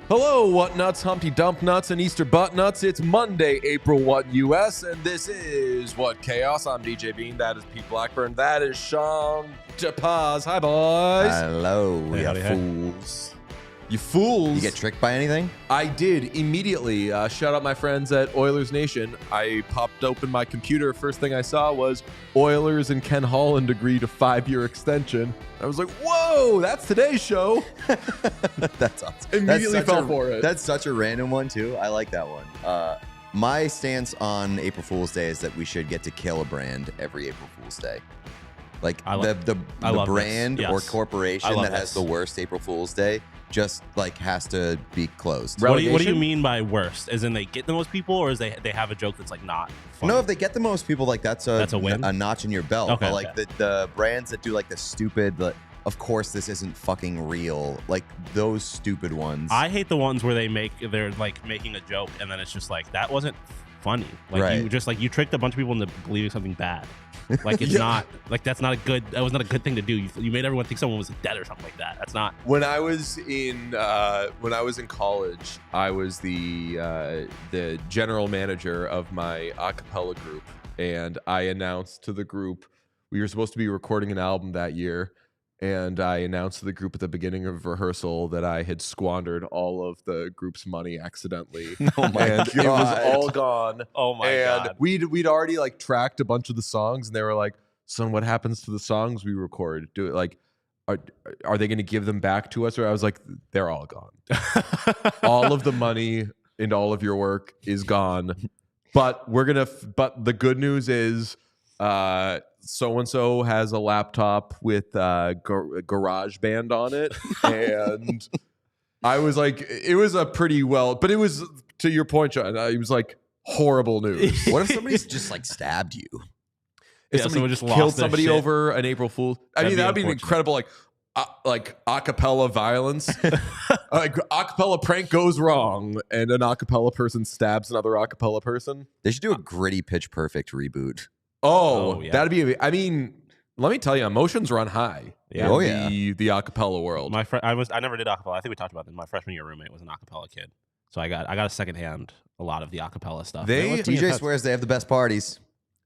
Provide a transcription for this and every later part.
Hello, what nuts, Humpty Dump nuts, and Easter butt nuts. It's Monday, April 1 US, and this is What Chaos. I'm DJ Bean. That is Pete Blackburn. That is Sean DePaz. Hi, boys. Hello, Hey, you howdy, fools. You fools. You get tricked by anything? I did immediately. Shout out my friends at Oilers Nation. I popped open my computer. First thing I saw was Oilers and Ken Holland agreed a 5-year extension. I was like, whoa, that's today's show. That's awesome. Immediately fell for it. That's such a random one, too. I like that one. My stance on April Fool's Day is that we should get to kill a brand every April Fool's Day. Like the brand or corporation that has the worst April Fool's Day just like has to be closed. What do you mean by worst? As in they get the most people, or is they have a joke that's like not funny? No, if they get the most people, like that's a win? a notch in your belt. Okay, but like the brands that do like the stupid, like, of course this isn't fucking real, like those stupid ones. I hate the ones where they're like making a joke and then it's just like that wasn't funny. Like you tricked a bunch of people into believing something bad. Like it's not like that was not a good thing to do. You made everyone think someone was dead or something like that. That's not. When I was in college, I was the general manager of my a cappella group, and I announced to the group we were supposed to be recording an album that year. And I announced to the group at the beginning of rehearsal that I had squandered all of the group's money accidentally. Oh my God. It was all gone. Oh my God. And we'd already like tracked a bunch of the songs, and they were like, "Son, what happens to the songs we record? Do it like, are they going to give them back to us?" Or I was like, "They're all gone. All of the money and all of your work is gone. But but the good news is, so-and-so has a laptop with GarageBand on it." And I was like, it was a pretty but it was, to your point, Sean, it was like horrible news. What if somebody's just like stabbed you? If somebody just killed somebody over an April Fool, I mean, that'd be an incredible, like a cappella violence. Like a cappella prank goes wrong and an a cappella person stabs another a cappella person. They should do a Gritty Pitch Perfect reboot. Oh, yeah. That'd be. I mean, let me tell you, emotions run high. Yeah. The a cappella world. I never did a cappella. I think we talked about this. My freshman year roommate was an a cappella kid, so I got a secondhand a lot of the a cappella stuff. DJ swears they have the best parties.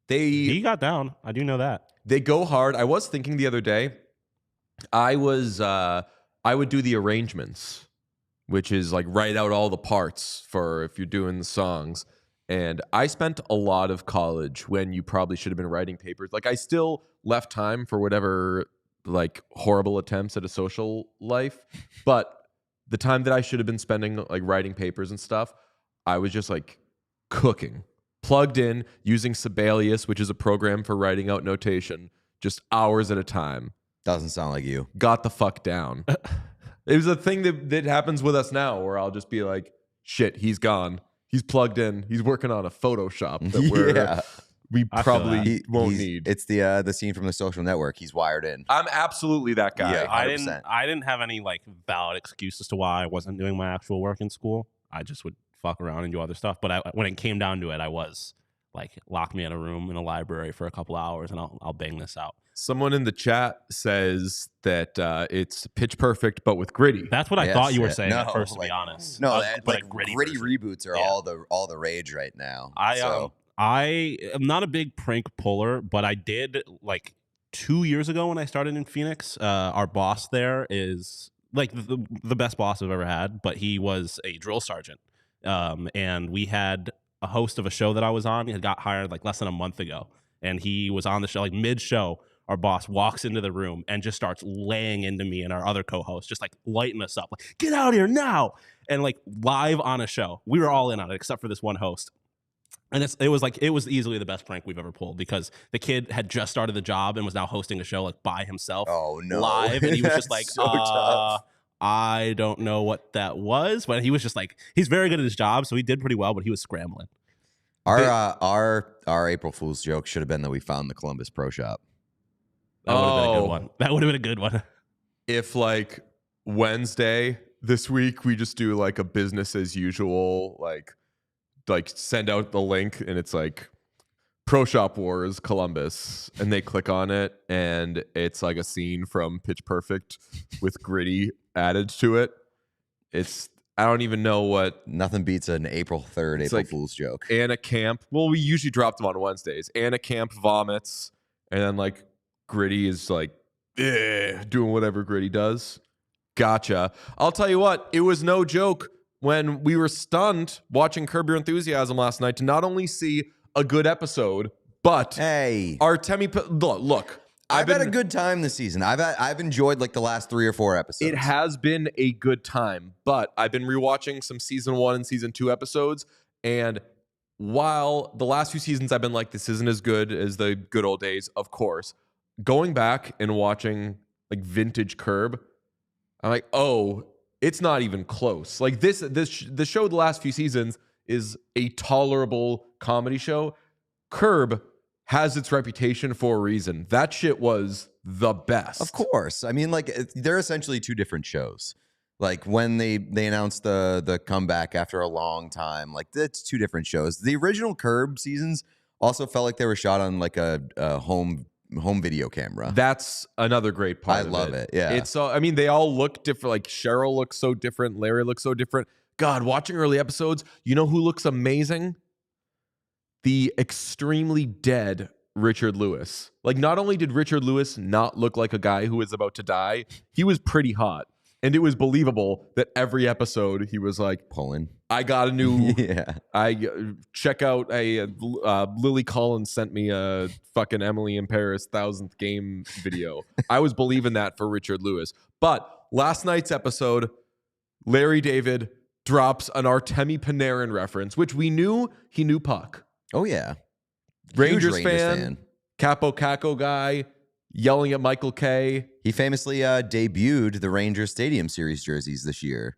He got down. I do know that. They go hard. I was thinking the other day, I would do the arrangements, which is like write out all the parts for if you're doing the songs. And I spent a lot of college when you probably should have been writing papers. Like I still left time for whatever like horrible attempts at a social life. But the time that I should have been spending like writing papers and stuff, I was just like cooking, plugged in, using Sibelius, which is a program for writing out notation, just hours at a time. Doesn't sound like you. Got the fuck down. It was a thing that happens with us now where I'll just be like, shit, he's gone. He's plugged in. He's working on a Photoshop that we probably won't need. It's the scene from The Social Network. He's wired in. I'm absolutely that guy. Yeah, I didn't have any like valid excuse as to why I wasn't doing my actual work in school. I just would fuck around and do other stuff. But when it came down to it, I was like, lock me in a room in a library for a couple hours and I'll bang this out. Someone in the chat says that it's Pitch Perfect, but with gritty. That's what I thought you were saying at first, to be honest. No, but like gritty reboots are all the rage right now. I am not a big prank puller, but I did like 2 years ago when I started in Phoenix. Our boss there is like the best boss I've ever had, but he was a drill sergeant. And we had a host of a show that I was on. He had got hired like less than a month ago, and he was on the show like mid-show. our boss walks into the room and just starts laying into me and our other co-host, just like lighting us up, like, get out of here now. And like live on a show. We were all in on it except for this one host. And it was easily the best prank we've ever pulled because the kid had just started the job and was now hosting a show like by himself. Oh no. Live. And he was just like, so tough. I don't know what that was. But he was just like, he's very good at his job, so he did pretty well, but he was scrambling. Our April Fool's joke should have been that we found the Columbus Pro Shop. That would have been a good one. That would have been a good one. If like Wednesday this week we just do like a business as usual, like send out the link and it's like Pro Shop Wars Columbus, and they click on it and it's like a scene from Pitch Perfect with Gritty added to it. I don't even know what. Nothing beats an April 3rd April like Fool's joke. Anna Camp. Well, we usually drop them on Wednesdays. Anna Camp vomits, and then like Gritty is like doing whatever Gritty does. Gotcha. I'll tell you what, it was no joke when we were stunned watching Curb Your Enthusiasm last night to not only see a good episode, but Artemi. Look, I've had a good time this season. I've enjoyed like the last 3 or 4 episodes. It has been a good time, but I've been rewatching some season 1 and season 2 episodes, and while the last few seasons I've been like, this isn't as good as the good old days, of course, going back and watching like vintage Curb, I'm like, oh, it's not even close. Like the show the last few seasons is a tolerable comedy show. Curb has its reputation for a reason. That shit was the best. Of course. I mean, like, they're essentially 2 different shows. Like when they announced the comeback after a long time, like that's 2 different shows. The original Curb seasons also felt like they were shot on like a home video camera. That's another great part. I love it. Yeah. It's I mean, they all look different. Like Cheryl looks so different. Larry looks so different. God, watching early episodes, you know who looks amazing? The extremely dead Richard Lewis. Like, not only did Richard Lewis not look like a guy who was about to die, he was pretty hot. And it was believable that every episode he was like, pulling. I got a new, check out Lily Collins sent me a fucking Emily in Paris 1000th game video. I was believing that for Richard Lewis. But last night's episode, Larry David drops an Artemi Panarin reference, which we knew he knew puck. Oh, yeah. Rangers fan, Capo Caco guy, yelling at Michael Kay. He famously debuted the Rangers Stadium Series jerseys this year.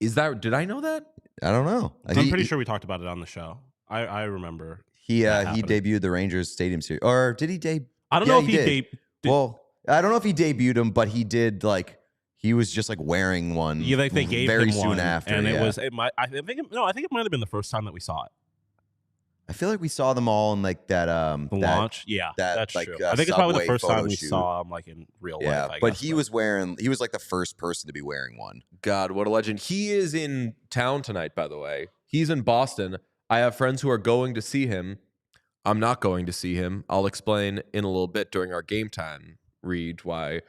Did I know that? I don't know. I'm pretty sure we talked about it on the show. I remember. He debuted the Rangers Stadium Series. Or did he debut? I don't know if he debuted. Well, I don't know if he debuted them, but he did like. He was just like wearing one. Yeah, like they gave very him soon one, after, and I think it might have been the first time that we saw it. I feel like we saw them all in like that launch. Yeah, that's like, true. I think it's probably the first time we shoot. saw him like in real life. Yeah, but he was like the first person to be wearing one. God, what a legend. He is in town tonight, by the way. He's in Boston. I have friends who are going to see him. I'm not going to see him. I'll explain in a little bit during our game time read why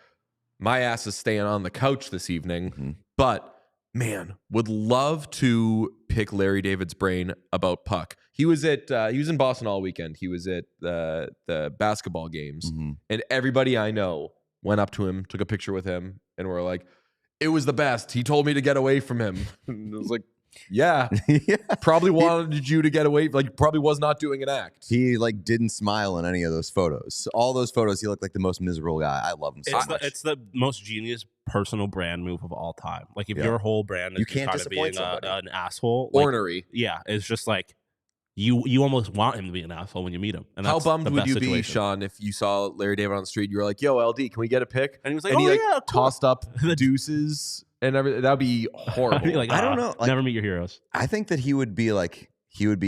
my ass is staying on the couch this evening. Mm-hmm. But man, would love to pick Larry David's brain about puck. He was in Boston all weekend. He was at the basketball games, and everybody I know went up to him, took a picture with him, and were like, "It was the best. He told me to get away from him." And I was like, "Yeah, probably wanted you to get away. Like, probably was not doing an act." He like didn't smile in any of those photos. All those photos, he looked like the most miserable guy. I love him so much. It's the most genius personal brand move of all time. Like if your whole brand is you can't kind of being an asshole, ornery. Yeah, it's just like you almost want him to be an asshole when you meet him. And how bummed would you be, Sean, if you saw Larry David on the street? You were like, "Yo, LD, can we get a pic?" And he was like, and "Oh, he cool." tossed up deuces and everything. That'd be horrible. Be like, I don't know. Like, never meet your heroes. I think that he would be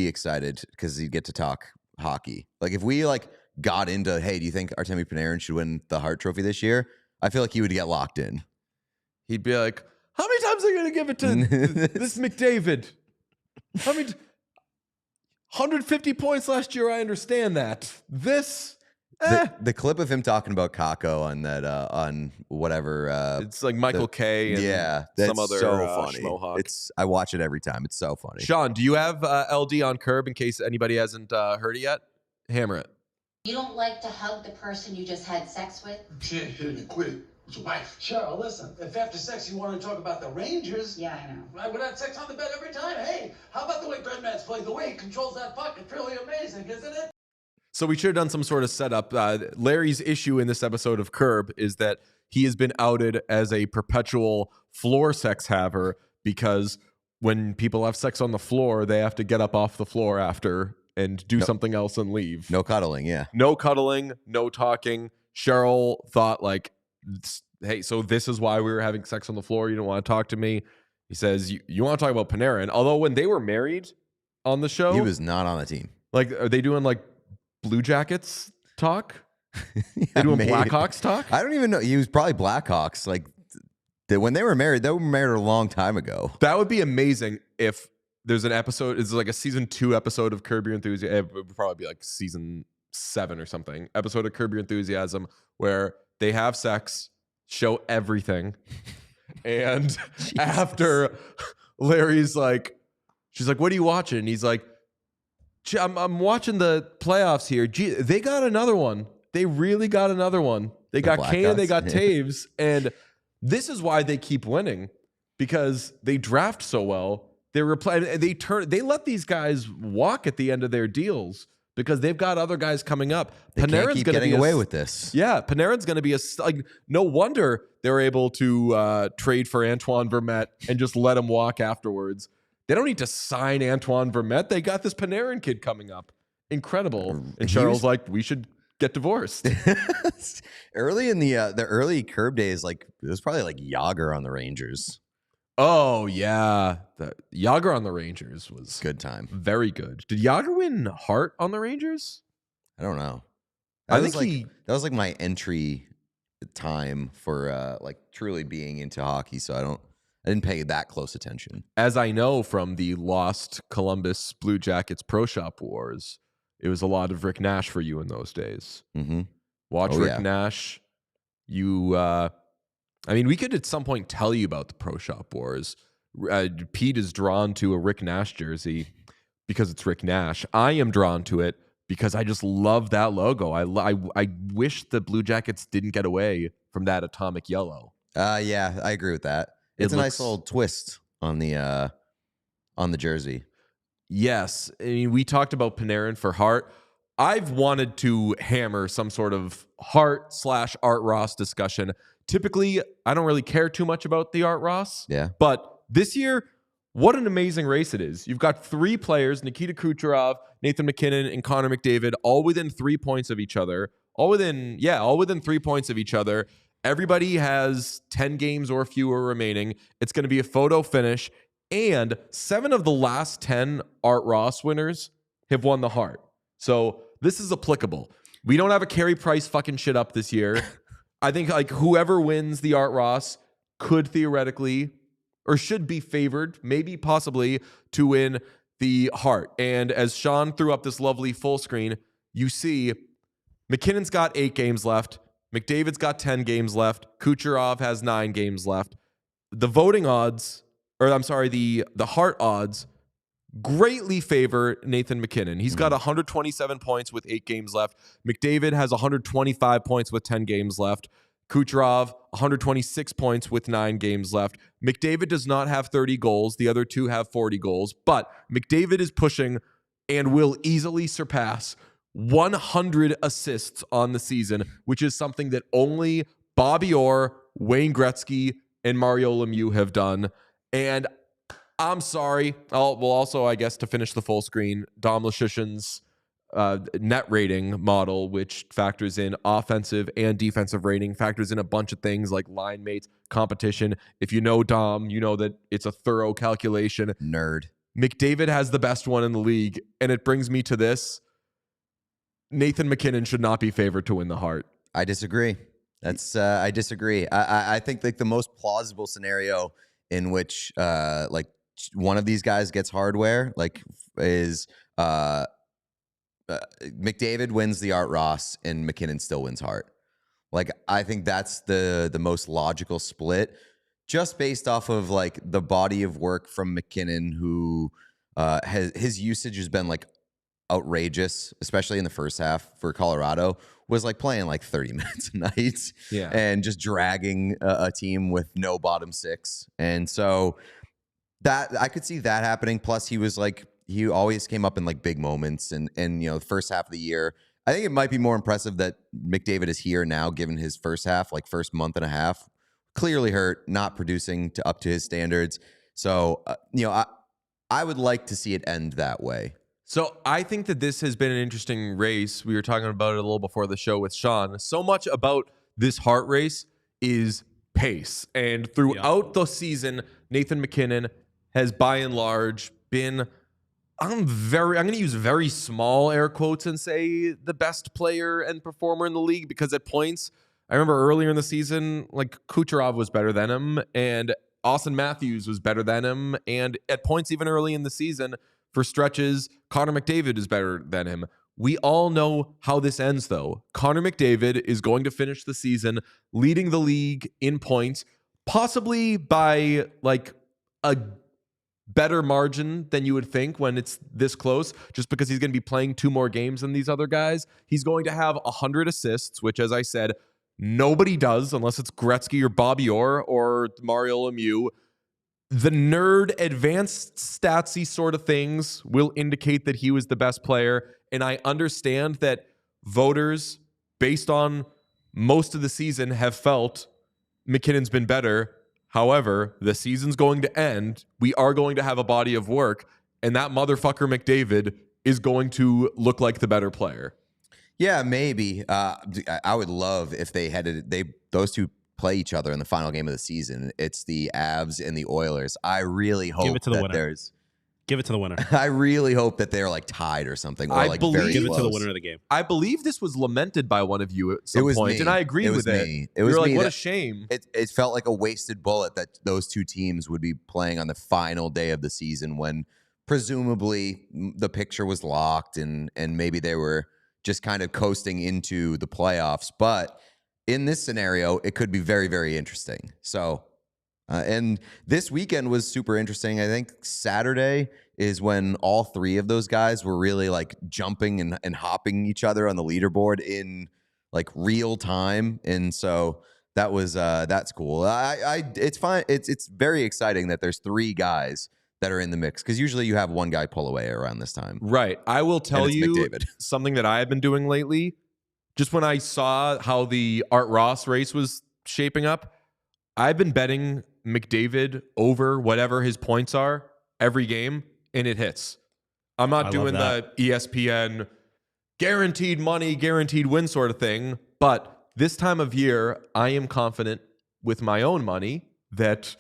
excited because he'd get to talk hockey. Like if we like got into, hey, do you think Artemi Panarin should win the Hart Trophy this year? I feel like he would get locked in. He'd be like, "How many times are you going to give it to this McDavid? How many? 150 points last year. I understand that. This." The clip of him talking about Kako on that on whatever it's like Michael Kay and some other so funny. schmohawk. I watch it every time. It's so funny. Sean, do you have LD on Curb in case anybody hasn't heard it yet? Hammer it. You don't like to hug the person you just had sex with? Can't hit it, quit it. It's your wife. Cheryl, listen, if after sex you want to talk about the Rangers. Yeah, I know. Right, we're not sex on the bed every time. Hey, how about the way Birdman's played? The way he controls that puck? It's really amazing, isn't it? So we should have done some sort of setup. Larry's issue in this episode of Curb is that he has been outed as a perpetual floor sex haver because when people have sex on the floor, they have to get up off the floor after and do something else and leave. No cuddling, yeah. No cuddling, no talking. Cheryl thought like, hey, so this is why we were having sex on the floor. You don't want to talk to me. He says, you want to talk about Panarin. Although when they were married on the show. He was not on the team. Like, are they doing like Blue Jackets talk? Yeah, they doing Blackhawks talk? I don't even know. He was probably Blackhawks. Like, when they were married a long time ago. That would be amazing if there's an episode, it's like a season 2 episode of Curb Your Enthusiasm. It would probably be like season 7 or something. Episode of Curb Your Enthusiasm where they have sex, show everything. And after Larry's like, she's like, what are you watching? And he's like, I'm watching the playoffs here. Gee, they got another one. They really got another one. They got Kane, they got Taves. And this is why they keep winning, because they draft so well. They let these guys walk at the end of their deals because they've got other guys coming up. They can't keep getting away with this. Yeah, Panarin's going to be no wonder they're able to trade for Antoine Vermette and just let him walk afterwards. They don't need to sign Antoine Vermette. They got this Panarin kid coming up. Incredible. And Cheryl's like, we should get divorced. Early in the early Curb days, like it was probably like Yager on the Rangers. Oh yeah, the Yager on the Rangers was good time. Very good. Did Yager win Hart on the Rangers? I don't know. I think that was like my entry time for like truly being into hockey. So I didn't pay that close attention. As I know from the lost Columbus Blue Jackets Pro Shop Wars, it was a lot of Rick Nash for you in those days. Mm-hmm. Watch Rick Nash. We could at some point tell you about the Pro Shop Wars. Pete is drawn to a Rick Nash jersey because it's Rick Nash. I am drawn to it because I just love that logo. I wish the Blue Jackets didn't get away from that atomic yellow. Yeah, I agree with that. It's a nice little twist on the jersey. Yes. I mean, we talked about Panarin for Hart. I've wanted to hammer some sort of Hart/Art Ross discussion. Typically, I don't really care too much about the Art Ross. Yeah. But this year, what an amazing race it is. You've got 3 players, Nikita Kucherov, Nathan MacKinnon, and Connor McDavid, all within 3 points of each other. All within 3 points of each other. Everybody has 10 games or fewer remaining. It's going to be a photo finish. And 7 of the last 10 Art Ross winners have won the Hart. So this is applicable. We don't have a Carey Price fucking shit up this year. I think like whoever wins the Art Ross could theoretically or should be favored, maybe possibly, to win the Hart. And as Sean threw up this lovely full screen, you see McKinnon's got 8 games left. McDavid's got 10 games left. Kucherov has 9 games left. The voting odds, the Hart odds greatly favor Nathan MacKinnon. He's got 127 points with 8 games left. McDavid has 125 points with 10 games left. Kucherov, 126 points with 9 games left. McDavid does not have 30 goals. The other 2 have 40 goals. But McDavid is pushing and will easily surpass 100 assists on the season, which is something that only Bobby Orr, Wayne Gretzky, and Mario Lemieux have done. And I'm sorry. Also, I guess, to finish the full screen, Dom Luszczyszyn's net rating model, which factors in offensive and defensive rating, factors in a bunch of things like line mates, competition. If you know Dom, you know that it's a thorough calculation. Nerd. McDavid has the best one in the league, and it brings me to this. Nathan MacKinnon should not be favored to win the Hart. I disagree. I disagree. I think like the most plausible scenario in which like one of these guys gets hardware is McDavid wins the Art Ross and MacKinnon still wins Hart. Like I think that's the most logical split, just based off of like the body of work from MacKinnon, who his usage has been like outrageous, especially in the first half for Colorado, was like playing like 30 minutes a night and just dragging a team with no bottom six. And so that I could see that happening. Plus he always came up in like big moments and the first half of the year. I think it might be more impressive that McDavid is here now, given his first half, like first month and a half, clearly hurt, not producing up to his standards. So, I would like to see it end that way. So I think that this has been an interesting race. We were talking about it a little before the show with Sean. So much about this Hart race is pace. And throughout the season, Nathan MacKinnon has by and large been, I'm going to use very small air quotes and say the best player and performer in the league, because at points, I remember earlier in the season, like Kucherov was better than him and Austin Matthews was better than him. And at points even early in the season, for stretches, Connor McDavid is better than him. We all know how this ends, though. Connor McDavid is going to finish the season leading the league in points, possibly by like a better margin than you would think when it's this close, just because he's going to be playing 2 more games than these other guys. He's going to have 100 assists, which, as I said, nobody does unless it's Gretzky or Bobby Orr or Mario Lemieux. The nerd advanced statsy sort of things will indicate that he was the best player. And I understand that voters, based on most of the season, have felt MacKinnon's been better. However, the season's going to end. We are going to have a body of work. And that motherfucker McDavid is going to look like the better player. Yeah, maybe. I would love if those two play each other in the final game of the season. It's the Avs and the Oilers. I really hope Give it to the winner. I really hope that they're like tied or something. Or like very give close. it to the winner of the game. I believe this was lamented by one of you at some point, and I agreed with it. It was like, me. what a shame. It felt like a wasted bullet that those two teams would be playing on the final day of the season when presumably the picture was locked and maybe they were just kind of coasting into the playoffs. But in this scenario, it could be very, very interesting. So, and this weekend was super interesting. I think Saturday is when all 3 of those guys were really like jumping and hopping each other on the leaderboard in like real time. And so that was, that's cool. It's fine. It's very exciting that there's 3 guys that are in the mix, because usually you have one guy pull away around this time. Right. I will tell you McDavid. Something that I have been doing lately. Just when I saw how the Art Ross race was shaping up, I've been betting McDavid over whatever his points are every game, and it hits. I'm not doing the ESPN guaranteed money, guaranteed win sort of thing, but this time of year, I am confident with my own money that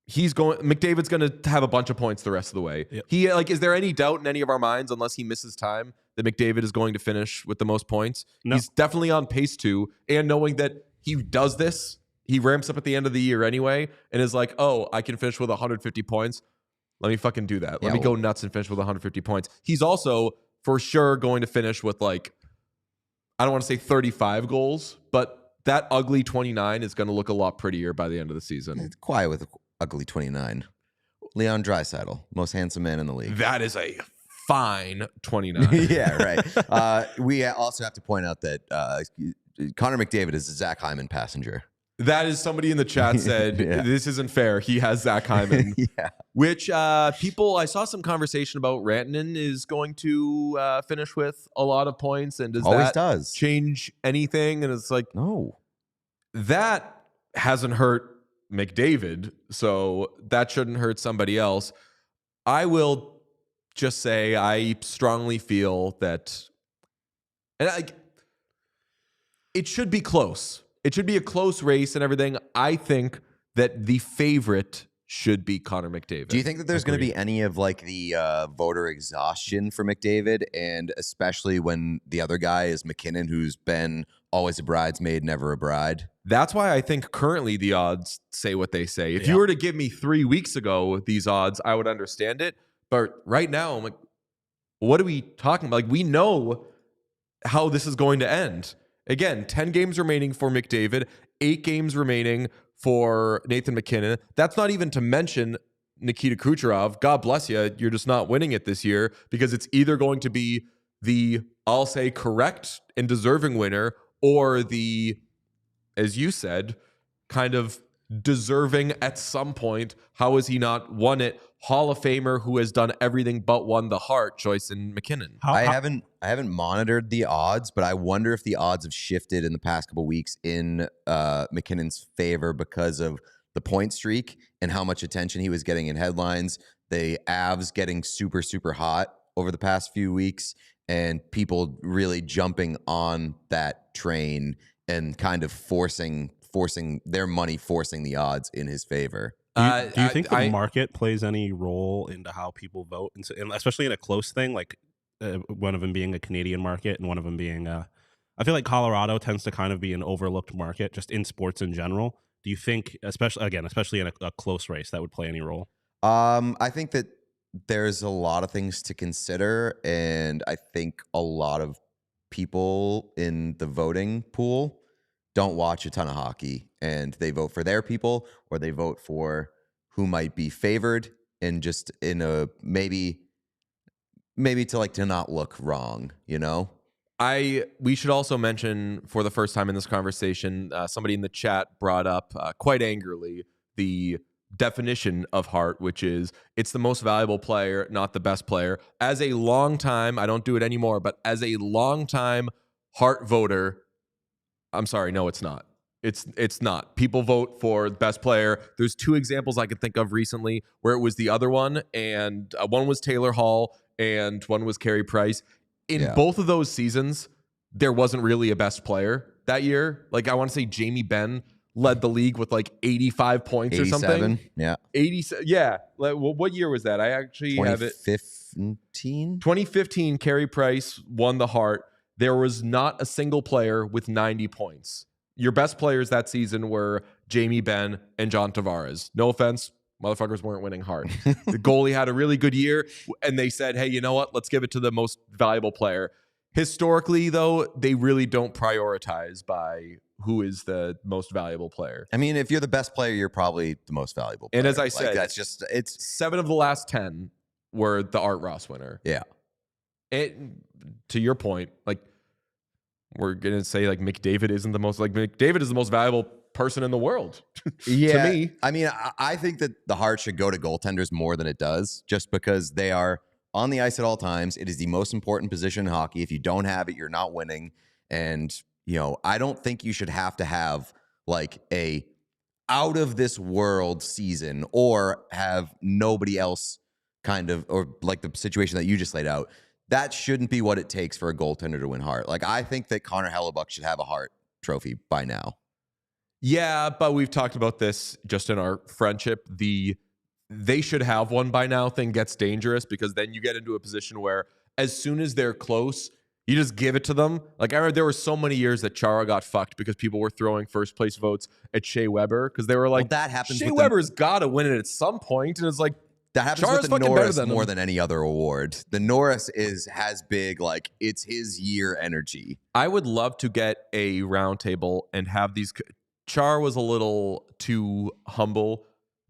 McDavid's going to have a bunch of points the rest of the way. Yep. Is there any doubt in any of our minds, unless he misses time, that McDavid is going to finish with the most points? No. He's definitely on pace to, and knowing that he does this, he ramps up at the end of the year anyway, and is like, oh, I can finish with 150 points. Let me fucking do that. Let me go nuts and finish with 150 points. He's also for sure going to finish with like, I don't want to say 35 goals, but that ugly 29 is going to look a lot prettier by the end of the season. It's quiet with ugly 29. Leon Draisaitl, most handsome man in the league. That is a fine 29. Yeah, right. We also have to point out that Connor McDavid is a Zach Hyman passenger. That is, somebody in the chat said, this isn't fair. He has Zach Hyman. Yeah. Which I saw some conversation about Rantanen is going to finish with a lot of points. And does change anything? And it's like, no. That hasn't hurt McDavid, so that shouldn't hurt somebody else. I will just say I strongly feel that, and it should be close. It should be a close race and everything. I think that the favorite should be Connor McDavid. Do you think that there's going to be any of like the voter exhaustion for McDavid, and especially when the other guy is MacKinnon, who's been always a bridesmaid, never a bride? That's why I think currently the odds say what they say. If you were to give me 3 weeks ago these odds, I would understand it. But right now, I'm like, what are we talking about? Like, we know how this is going to end. Again, 10 games remaining for McDavid, 8 games remaining for Nathan MacKinnon. That's not even to mention Nikita Kucherov, God bless you, you're just not winning it this year, because it's either going to be the, I'll say, correct and deserving winner, or the, as you said, kind of deserving at some point. How has he not won it? Hall of Famer who has done everything but won the Hart choice in MacKinnon. I haven't monitored the odds, but I wonder if the odds have shifted in the past couple of weeks in MacKinnon's favor because of the point streak and how much attention he was getting in headlines. The Avs getting super, super hot over the past few weeks, and people really jumping on that train and kind of forcing their money, forcing the odds in his favor. Do you think the market plays any role into how people vote, and especially in a close thing, like one of them being a Canadian market and one of them being I feel like Colorado tends to kind of be an overlooked market just in sports in general. Do you think, especially in a close race, that would play any role? I think that there's a lot of things to consider, and I think a lot of people in the voting pool don't watch a ton of hockey, and they vote for their people, or they vote for who might be favored, and just in a maybe to not look wrong, you know? We should also mention, for the first time in this conversation, somebody in the chat brought up quite angrily the definition of Hart, which is it's the most valuable player, not the best player. As a long time, I don't do it anymore, but as a long time Hart voter, I'm sorry, no, it's not. It's not. People vote for the best player. There's two examples I could think of recently where it was the other one, and one was Taylor Hall and one was Carey Price. In both of those seasons, there wasn't really a best player that year. Like, I want to say Jamie Benn led the league with like 85 points 87, or something. Yeah. 87. Yeah. Like, what year was that? I actually have it. 2015, Carey Price won the Hart. There was not a single player with 90 points. Your best players that season were Jamie Benn and John Tavares. No offense, motherfuckers weren't winning Hart. The goalie had a really good year, and they said, hey, you know what? Let's give it to the most valuable player. Historically, though, they really don't prioritize by who is the most valuable player. I mean, if you're the best player, you're probably the most valuable player. And as I said, that's just, it's 7 of the last 10 were the Art Ross winner. Yeah. To your point, like, we're gonna say like McDavid isn't the most, like, McDavid is the most valuable person in the world. Yeah, to me. I mean, I think that the Hart should go to goaltenders more than it does, just because they are on the ice at all times. It is the most important position in hockey. If you don't have it, you're not winning. And I don't think you should have to have like a out of this world season or have nobody else kind of, or like the situation that you just laid out. That shouldn't be what it takes for a goaltender to win Hart. Like, I think that Connor Hellebuck should have a Hart Trophy by now. Yeah, but we've talked about this just in our friendship. They should have one by now thing gets dangerous, because then you get into a position where as soon as they're close, you just give it to them. Like, I remember there were so many years that Chara got fucked because people were throwing first place votes at Shea Weber because they were like, that happens. Shea Weber's got to win it at some point, and it's like, that happens Chara's with the Norris more than any other award. The Norris has big, like, it's his year energy. I would love to get a roundtable and have these. Char was a little too humble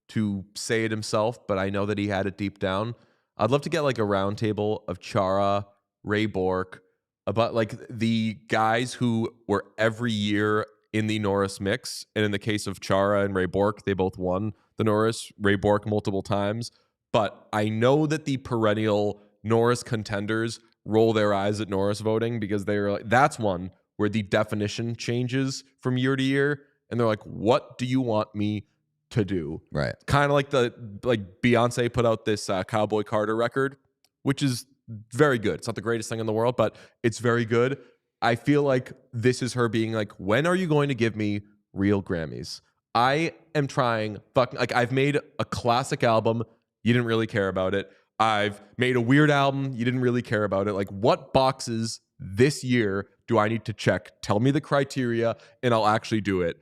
to say it himself, but I know that he had it deep down. I'd love to get like a roundtable of Chara, Ray Bourque, about like the guys who were every year in the Norris mix. And in the case of Chara and Ray Bourque, they both won the Norris. Ray Bourque multiple times. But I know that the perennial Norris contenders roll their eyes at Norris voting, because they're like, that's one where the definition changes from year to year. And they're like, what do you want me to do? Right. Kind of like Beyonce put out this Cowboy Carter record, which is very good. It's not the greatest thing in the world, but it's very good. I feel like this is her being like, when are you going to give me real Grammys? I am trying I've made a classic album. You didn't really care about it. I've made a weird album. You didn't really care about it. Like, what boxes this year do I need to check? Tell me the criteria and I'll actually do it.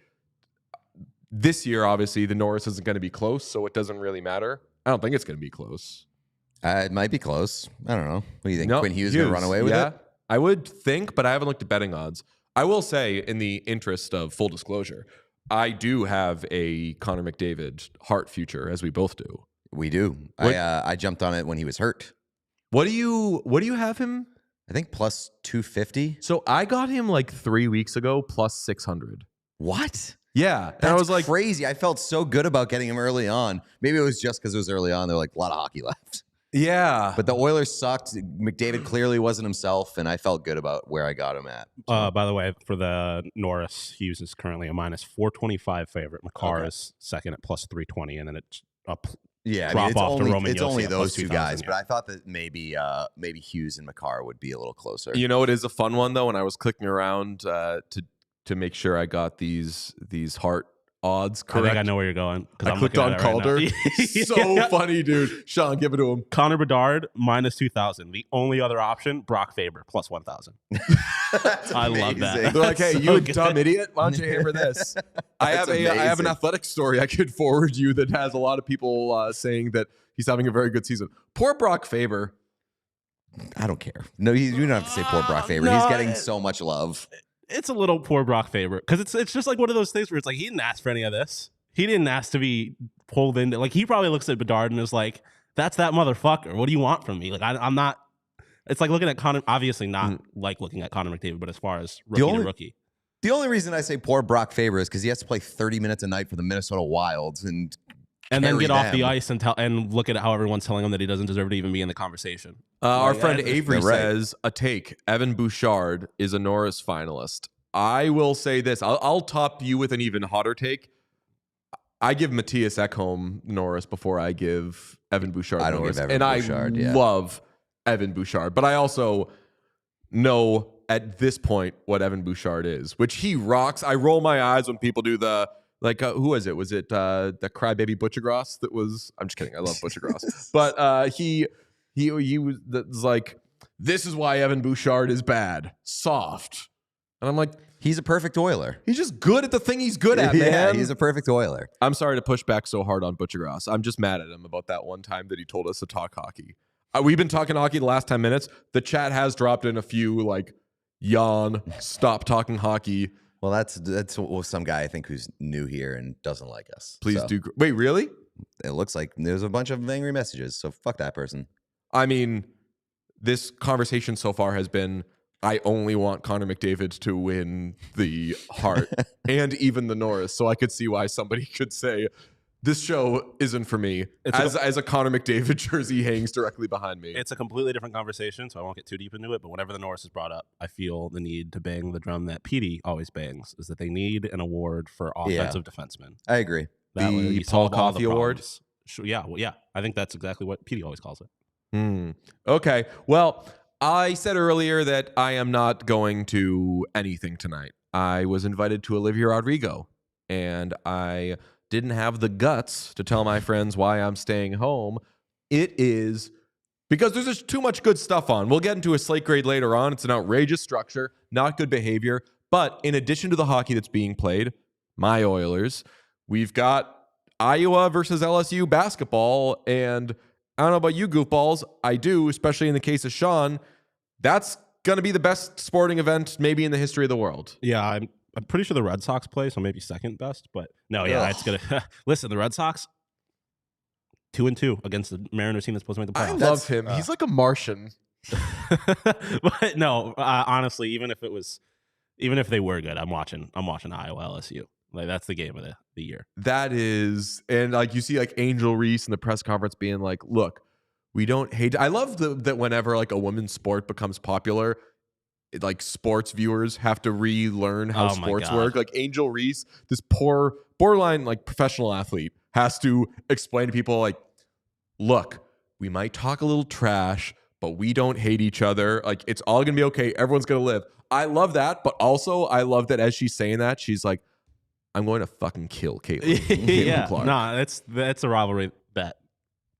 This year, obviously, the Norris isn't going to be close, so it doesn't really matter. I don't think it's going to be close. It might be close. I don't know. What do you think? No, Quinn Hughes going to run away with it? I would think, but I haven't looked at betting odds. I will say, in the interest of full disclosure, I do have a Connor McDavid Hart future, as we both do. We do. I jumped on it when he was hurt. What do you have him? I think plus 250. So I got him like 3 weeks ago, plus 600. What? Yeah. And That's I was like, crazy. I felt so good about getting him early on. Maybe it was just because it was early on. There were like a lot of hockey left. yeah. But the Oilers sucked. McDavid clearly wasn't himself, and I felt good about where I got him at. By the way, for the Norris, Hughes is currently a minus 425 favorite. McCarr is second at plus 320, and then it's up. Yeah, drop off to Roman it's Josi only at those plus 2 2,000, guys, yeah. but I thought that maybe Hughes and McCarr would be a little closer. You know, it is a fun one though. When I was clicking around to make sure I got these Hart odds correct. I think I know where you're going. I clicked on Calder. So funny, dude. Sean, give it to him. Connor Bedard minus 2,000. The only other option, Brock Faber plus 1,000. I love that. They're like, hey, So you good. dumb idiot. Why don't you hammer this? I have an athletic story I could forward you that has a lot of people saying that he's having a very good season. Poor Brock Faber. I don't care. No, you don't have to say poor Brock Faber. No, He's getting so much love. It's a little poor Brock Faber because it's just like one of those things where it's like he didn't ask for any of this. He didn't ask to be pulled into. Like he probably looks at Bedard and is like, "That's that motherfucker. What do you want from me?" Like I'm not. It's like looking at Connor. Obviously not like looking at Connor McDavid, but as far as rookie to rookie. The only reason I say poor Brock Faber is because he has to play 30 minutes a night for the Minnesota Wilds and then get off the ice and look at how everyone's telling him that he doesn't deserve to even be in the conversation. Our friend Avery says, a take. Evan Bouchard is a Norris finalist. I will say this. I'll top you with an even hotter take. I give Matthias Ekholm Norris before I give Evan Bouchard Norris. I don't give Evan Bouchard, I love Evan Bouchard. But I also know at this point what Evan Bouchard is, which he rocks. I roll my eyes when people do the... Like, who was it? Was it the crybaby Butchergross that was... I'm just kidding. I love Butchergross. But he was like, this is why Evan Bouchard is bad. Soft. And I'm like... He's a perfect Oiler. He's just good at the thing he's good at, man. Yeah, he's a perfect Oiler. I'm sorry to push back so hard on Butchergross. I'm just mad at him about that one time that he told us to talk hockey. We've been talking hockey the last 10 minutes. The chat has dropped in a few, like, yawn, stop talking hockey. Well, that's some guy I think who's new here and doesn't like us. Please do. Wait, really? It looks like there's a bunch of angry messages, so fuck that person. I mean, this conversation so far has been, I only want Connor McDavid to win the Hart and even the Norris, so I could see why somebody could say, this show isn't for me. As a Connor McDavid jersey hangs directly behind me. It's a completely different conversation, so I won't get too deep into it. But whenever the Norris is brought up, I feel the need to bang the drum that Petey always bangs, is that they need an award for offensive defensemen. I agree. The Paul Coffey Award? Yeah, I think that's exactly what Petey always calls it. Okay. Well, I said earlier that I am not going to anything tonight. I was invited to Olivia Rodrigo, and I didn't have the guts to tell my friends why I'm staying home. It is because there's just too much good stuff on. We'll get into a slate grade later on. It's an outrageous structure, not good behavior. But in addition to the hockey that's being played, my Oilers, we've got Iowa versus LSU basketball. And I don't know about you goofballs. I do, especially in the case of Sean. That's going to be the best sporting event maybe in the history of the world. Yeah, I'm pretty sure the Red Sox play, so maybe second best. But no, yeah, it's going to... Listen, the Red Sox, 2-2 against the Mariners team that's supposed to make the playoffs. I love him. He's like a Martian. But no, honestly, even if they were good, I'm watching Iowa LSU. Like, that's the game of the year. That is, and like you see like Angel Reese in the press conference being like, look, we don't hate. I love that whenever like a women's sport becomes popular, like sports viewers have to relearn how sports work. Like Angel Reese, this poor borderline like professional athlete, has to explain to people like, look, we might talk a little trash, but we don't hate each other. Like it's all gonna be okay. Everyone's gonna live. I love that, but also I love that as she's saying that, she's like, I'm going to fucking kill Caitlin. Clark. Nah, that's a rivalry that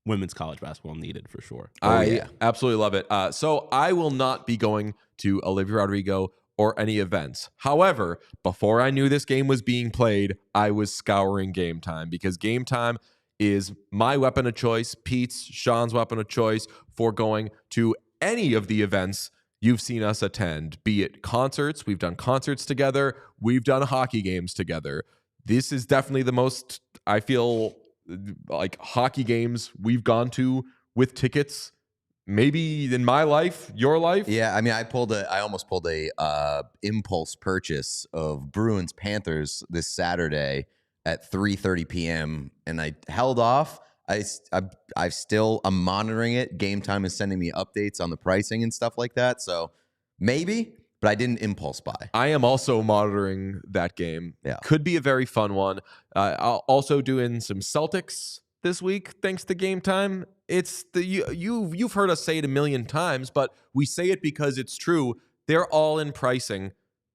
women's college basketball needed for sure. I absolutely love it. So I will not be going to Olivia Rodrigo or any events. However, before I knew this game was being played, I was scouring Game Time because Game Time is my weapon of choice, Pete's, Sean's weapon of choice for going to any of the events you've seen us attend, be it concerts. We've done concerts together. We've done hockey games together. This is definitely the most, I feel, like hockey games we've gone to with tickets. Maybe in my life, your life. Yeah, I mean, I almost pulled a impulse purchase of Bruins Panthers this Saturday at 3:30 p.m. and I held off. I'm monitoring it. Game Time is sending me updates on the pricing and stuff like that. So maybe, but I didn't impulse buy. I am also monitoring that game. Yeah, could be a very fun one. I'll also doing some Celtics this week, thanks to Game Time. It's you've heard us say it a million times, but we say it because it's true. They're all in pricing.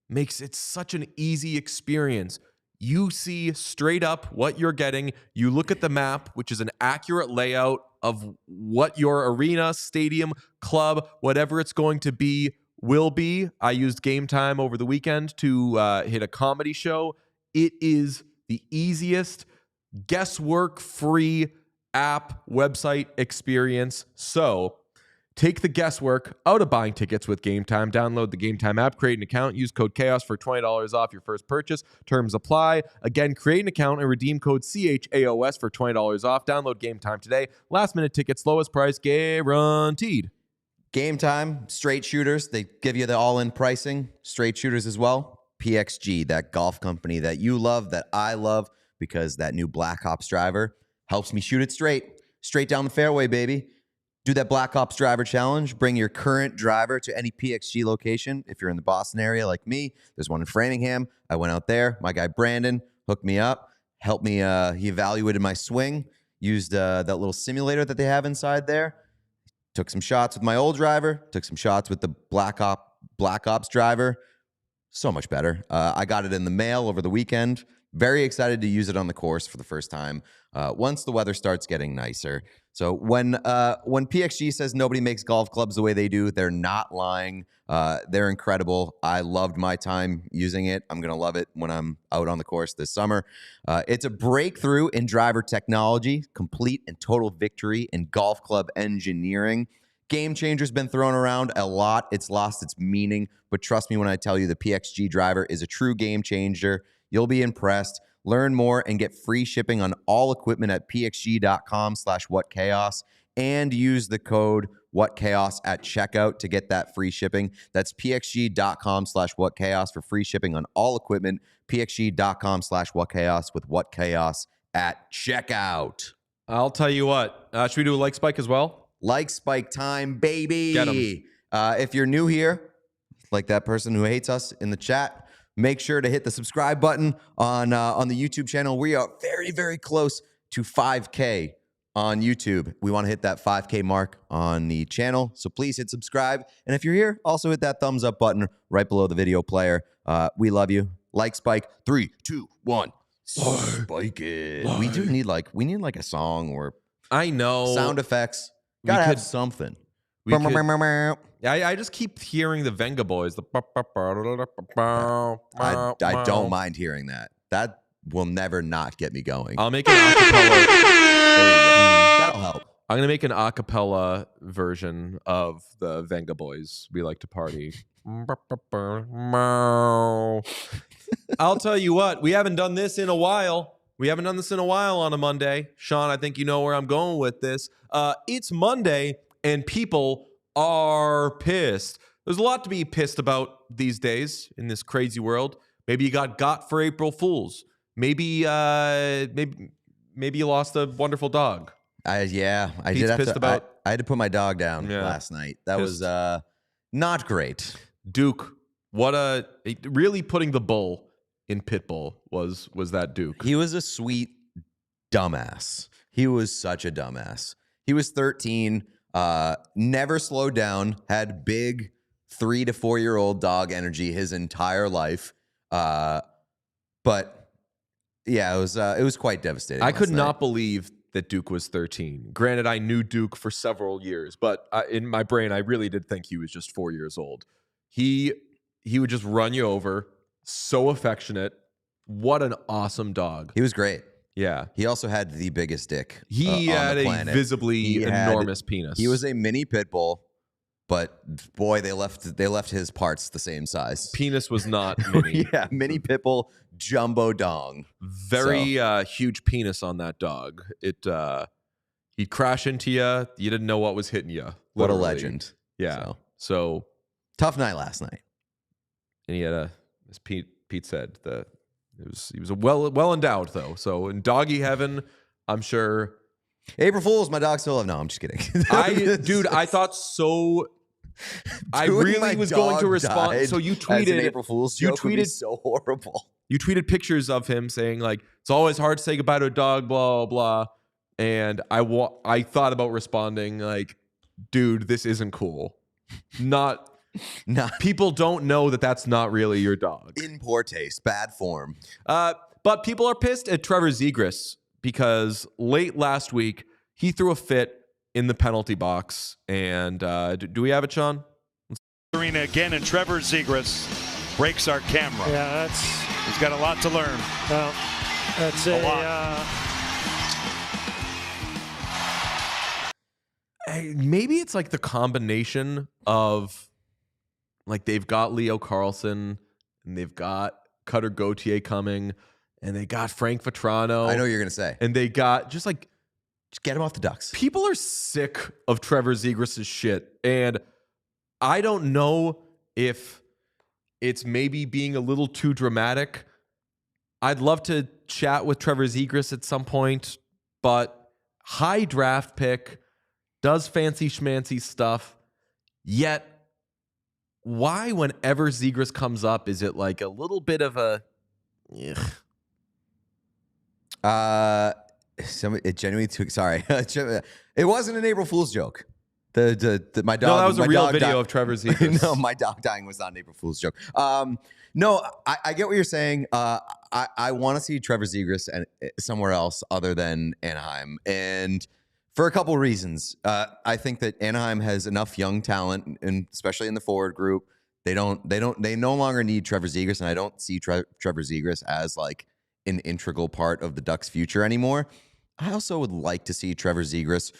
Makes it such an easy experience. You see straight up what you're getting. You look at the map, which is an accurate layout of what your arena, stadium, club, whatever it's going to be, will be. I used Game Time over the weekend to hit a comedy show. It is the easiest guesswork-free app website experience. So take the guesswork out of buying tickets with Game Time. Download the Game Time app, create an account, use code CHAOS for $20 off your first purchase. Terms apply. Again, create an account and redeem code CHAOS for $20 off. Download Game Time today. Last minute tickets, lowest price guaranteed. Game Time, straight shooters. They give you the all-in pricing. Straight shooters as well. PXG, that golf company that you love, that I love, because that new Black Ops driver helps me shoot it straight down the fairway, baby. Do that Black Ops driver challenge. Bring your current driver to any PXG location. If you're in the Boston area like me, there's one in Framingham. I went out there. My guy Brandon hooked me up, helped me. He evaluated my swing, used that little simulator that they have inside there. Took some shots with my old driver, took some shots with the Black Ops driver. So much better. I got it in the mail over the weekend. Very excited to use it on the course for the first time once the weather starts getting nicer. So when PXG says nobody makes golf clubs the way they do, they're not lying. They're incredible. I loved my time using it. I'm going to love it when I'm out on the course this summer. It's a breakthrough in driver technology, complete and total victory in golf club engineering. Game Changer's been thrown around a lot. It's lost its meaning, but trust me when I tell you the PXG driver is a true game changer. You'll be impressed. Learn more and get free shipping on all equipment at pxg.com/whatchaos and use the code whatchaos at checkout to get that free shipping. That's pxg.com/whatchaos for free shipping on all equipment. pxg.com/whatchaos with whatchaos at checkout. I'll tell you what. Should we do a like spike as well? Like spike time, baby. Get 'em. If you're new here, like that person who hates us in the chat, make sure to hit the subscribe button on the YouTube channel. We are very, very close to 5K on YouTube. We want to hit that 5K mark on the channel, so please hit subscribe. And if you're here, also hit that thumbs up button right below the video player. We love you. Like spike. 3, 2, 1. Spike it. We need like a song or I know sound effects. Gotta have something. I just keep hearing the Venga Boys. I don't mind hearing that. That will never not get me going. I'll make an acapella. That'll help. I'm gonna make an acapella version of the Venga Boys. We like to party. I'll tell you what. We haven't done this in a while. On a Monday. Sean, I think you know where I'm going with this. It's Monday, and people are pissed. There's a lot to be pissed about these days in this crazy world. Maybe you got for April Fools. Maybe you lost a wonderful dog. I Pete's did have pissed to. about. I had to put my dog down last night. That Pissed. was not great. Duke, really putting the bull in Pitbull was that Duke. He was a sweet dumbass. He was such a dumbass. He was 13. Never slowed down, had big 3 to 4 year old dog energy his entire life. But yeah, it was quite devastating. I could not believe that Duke was 13. Granted, I knew Duke for several years, but in my brain, I really did think he was just 4 years old. He would just run you over. So affectionate. What an awesome dog. He was great. Yeah. He also had the biggest dick. He had on the a planet. visibly enormous penis. He was a mini pit bull, but boy, they left his parts the same size. Penis was not mini. Yeah, mini pit bull, jumbo dong. Very huge penis on that dog. He'd crash into you. You didn't know what was hitting you. What a legend. Yeah. So tough night last night. And he had as Pete said, he was well endowed though. So in doggy heaven, I'm sure. April Fools, my dog still alive. No, I'm just kidding. I thought so. I really was going to respond. So you tweeted as an April Fool's joke would be so horrible. You tweeted pictures of him saying like, it's always hard to say goodbye to a dog, blah, blah, blah. And I thought about responding like, dude, this isn't cool. People don't know that that's not really your dog. In poor taste, bad form. But people are pissed at Trevor Zegras because late last week, he threw a fit in the penalty box. And do we have it, Sean? Arena again, and Trevor Zegras breaks our camera. Yeah, he's got a lot to learn. Well, that's a lot. Maybe it's like the combination of like they've got Leo Carlson and they've got Cutter Gauthier coming and they got Frank Vetrano. I know what you're gonna say. And they got just get him off the Ducks. People are sick of Trevor Zegras' shit. And I don't know if it's maybe being a little too dramatic. I'd love to chat with Trevor Zegras at some point, but high draft pick, does fancy schmancy stuff, yet why whenever Zegras comes up is it like a little bit of a it genuinely took it wasn't an April Fool's joke. My dog. No, that was a real video of Trevor Zegras. No, my dog dying was not an April Fool's joke. No, I get what you're saying. I want to see Trevor Zegras somewhere else other than Anaheim, and for a couple reasons. I think that Anaheim has enough young talent, and especially in the forward group, they no longer need Trevor Zegras, and I don't see Trevor Zegras as like an integral part of the Ducks' future anymore. I also would like to see Trevor Zegras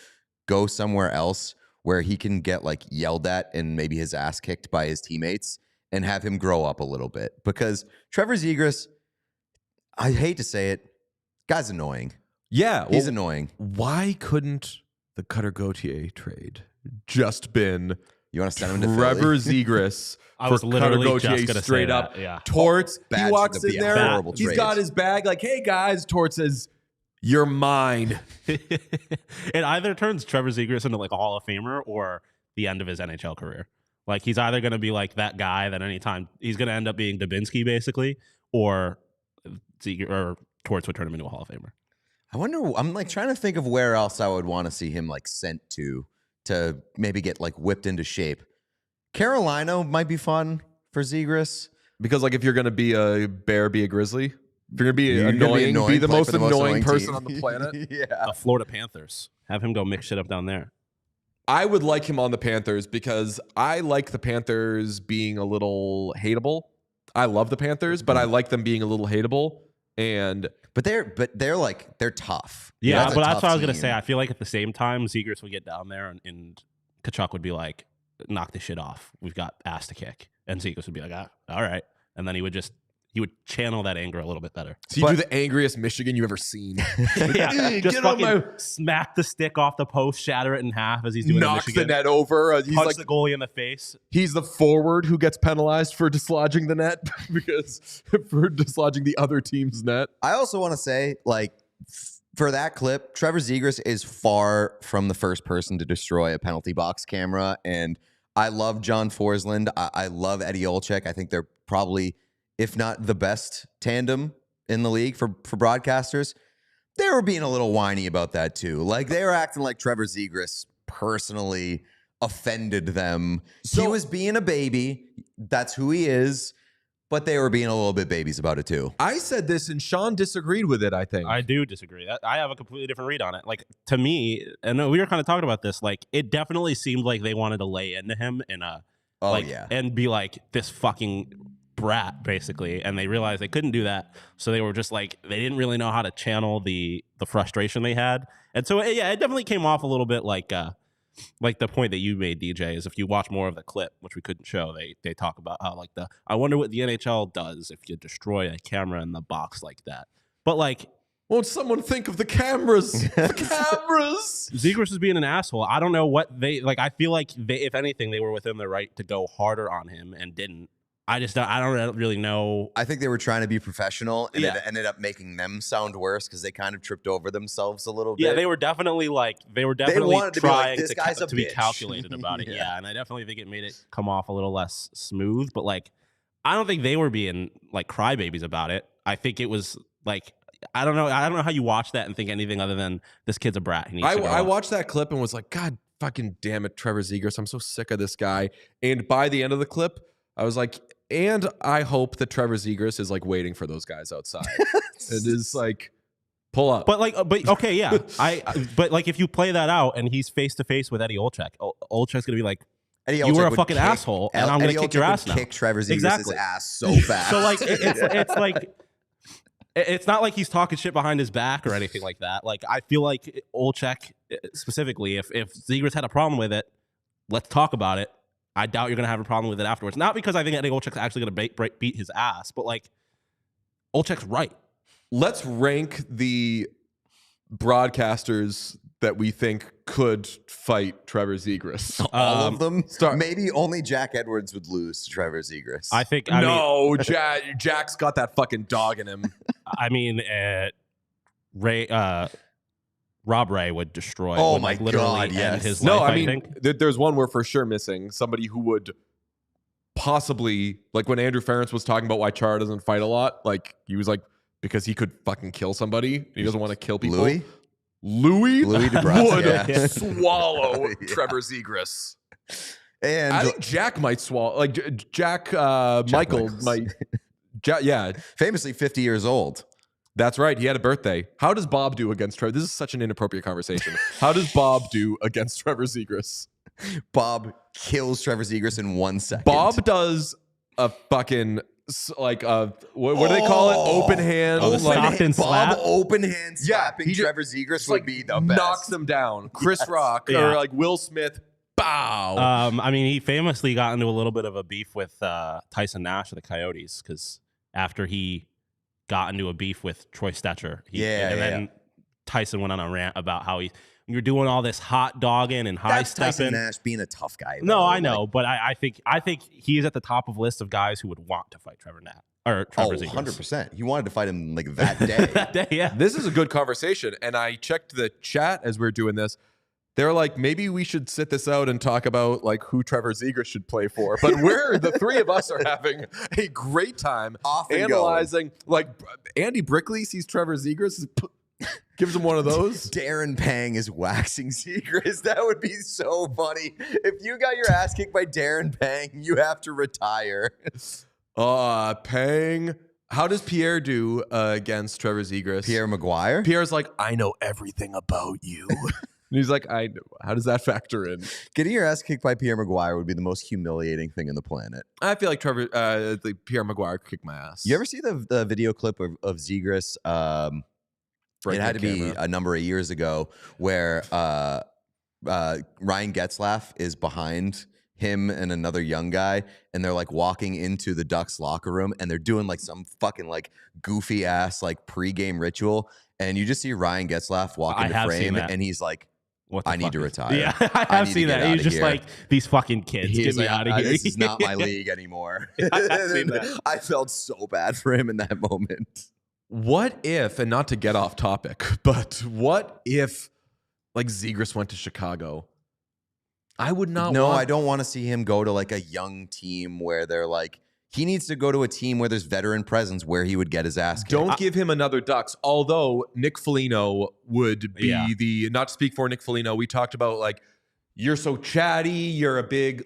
go somewhere else where he can get like yelled at and maybe his ass kicked by his teammates and have him grow up a little bit. Because Trevor Zegras, I hate to say it, guy's annoying. Yeah. He's annoying. Why couldn't the Cutter Gauthier trade just been you want to send him to Trevor Zegras I was literally just gonna straight say up. that, yeah. Torts, he walks in there, he's he's got his bag like, hey guys, Torts says, you're mine. It either turns Trevor Zegras into like a Hall of Famer or the end of his NHL career. Like he's either going to be like that guy that anytime he's going to end up being Dubinsky basically, or Torts would turn him into a Hall of Famer. I wonder, I'm like trying to think of where else I would want to see him like sent to maybe get like whipped into shape. Carolina might be fun for Zegras. Because like if you're going to be a bear, be a grizzly. If you're going to be annoying, be the most annoying person on the planet. Yeah. The Florida Panthers. Have him go mix shit up down there. I would like him on the Panthers because I like the Panthers being a little hateable. I love the Panthers, but I like them being a little hateable. But they're tough. Yeah, but that's what I was gonna say. I feel like at the same time, Zegras would get down there and Tkachuk would be like, knock this shit off. We've got ass to kick. And Zegras would be like, all right. And then he would channel that anger a little bit better. So you do the angriest Michigan you've ever seen. Yeah, just fucking smack the stick off the post, shatter it in half as he's doing knocks the net over. He's punch like the goalie in the face. He's the forward who gets penalized for dislodging the net for dislodging the other team's net. I also want to say, like, for that clip, Trevor Zegras is far from the first person to destroy a penalty box camera. And I love John Forsland. I love Eddie Olczyk. I think they're probably, if not the best tandem in the league for broadcasters. They were being a little whiny about that too. Like they were acting like Trevor Zegras personally offended them. So, he was being a baby. That's who he is. But they were being a little bit babies about it too. I said this and Sean disagreed with it, I think. I do disagree. I have a completely different read on it. Like, to me, and we were kind of talking about this, like, it definitely seemed like they wanted to lay into him in a, and be like this fucking brat, basically. And they realized they couldn't do that. So they were just like, they didn't really know how to channel the frustration they had. And so, yeah, it definitely came off a little bit like, like the point that you made, DJ, is if you watch more of the clip, which we couldn't show, they talk about how like I wonder what the NHL does if you destroy a camera in the box like that. But like, won't someone think of the cameras? The cameras. Zegras is being an asshole. I don't know what they like. I feel like if anything, they were within their right to go harder on him and didn't. I don't really know. I think they were trying to be professional, and it ended up making them sound worse because they kind of tripped over themselves a little bit. Yeah, they were definitely trying to be calculated about it. Yeah, and I definitely think it made it come off a little less smooth. But like, I don't think they were being like crybabies about it. I think it was like, I don't know how you watch that and think anything other than this kid's a brat. I watched that clip and was like, God fucking damn it, Trevor Zegras. I'm so sick of this guy. And by the end of the clip, I was like, and I hope that Trevor Zegras is like waiting for those guys outside. It is like, pull up. But okay, yeah. But like if you play that out and he's face to face with Eddie Olczyk, Olczyk's gonna be like, you were a fucking asshole, and I'm gonna kick your ass now. Kick Trevor Zegras' ass so fast. So like it's like. It's not like he's talking shit behind his back or anything like that. Like, I feel like Olczyk specifically, if Zegras had a problem with it, let's talk about it. I doubt you're going to have a problem with it afterwards. Not because I think Eddie Olczyk's actually going to beat his ass, but like, Olczyk's right. Let's rank the broadcasters that we think could fight Trevor Zegras. All of them? Maybe only Jack Edwards would lose to Trevor Zegras. I think. Jack's got that fucking dog in him. I mean, Rob Ray would destroy. Oh my God! Yes. His life, I mean, there's one we're for sure missing. Somebody who would possibly, like when Andrew Ferentz was talking about why Chara doesn't fight a lot. Like he was like, because he could fucking kill somebody. He doesn't want to kill people. Louis DeBrusque would swallow Trevor Zegras. And I think Jack might swallow. Like Jack Michael might. Yeah, famously 50 years old. That's right. He had a birthday. How does Bob do against Trevor? This is such an inappropriate conversation. How does Bob do against Trevor Zegras? Bob kills Trevor Zegras in 1 second. Bob does a fucking like what do they call it? Open hand. Bob open hand slapping Trevor Zegras would be the best. Knocks him down. Chris Rock or like Will Smith. Bow. I mean, he famously got into a little bit of a beef with Tyson Nash of the Coyotes because after he got into a beef with Troy Stetcher, then Tyson went on a rant about how you're doing all this hot dogging and high stepping. Tyson Nash being a tough guy. No, I know, but I think he's at the top of a list of guys who would want to fight Trevor Nash. Or Trevor Zegras. 100%. He wanted to fight him like that day. That day, yeah. This is a good conversation, and I checked the chat as we were doing this. They're like, maybe we should sit this out and talk about like who Trevor Zegras should play for. But the three of us are having a great time analyzing. Like Andy Brickley sees Trevor Zegras, gives him one of those. Darren Pang is waxing Zegras. That would be so funny. If you got your ass kicked by Darren Pang, you have to retire. Pang. How does Pierre do against Trevor Zegras? Pierre Maguire? Pierre's like, I know everything about you. And he's like, I know. How does that factor in? Getting your ass kicked by Pierre Maguire would be the most humiliating thing on the planet. I feel like Pierre Maguire could kick my ass. You ever see the video clip of Zegras? It had to be a number of years ago where Ryan Getzlaf is behind him and another young guy, and they're like walking into the Ducks locker room, and they're doing like some fucking like goofy ass like pregame ritual, and you just see Ryan Getzlaf walk into frame, and he's like, I need to retire. Yeah, I have seen that. He's just like, these fucking kids, get me out of here. This is not my league anymore. I felt so bad for him in that moment. What if, and not to get off topic, but what if like Zegras went to Chicago? I would not. No, I don't want to see him go to like a young team where they're like, he needs to go to a team where there's veteran presence where he would get his ass kicked. Don't give him another Ducks. Although Nick Foligno would be not to speak for Nick Foligno. We talked about like, you're so chatty. You're a big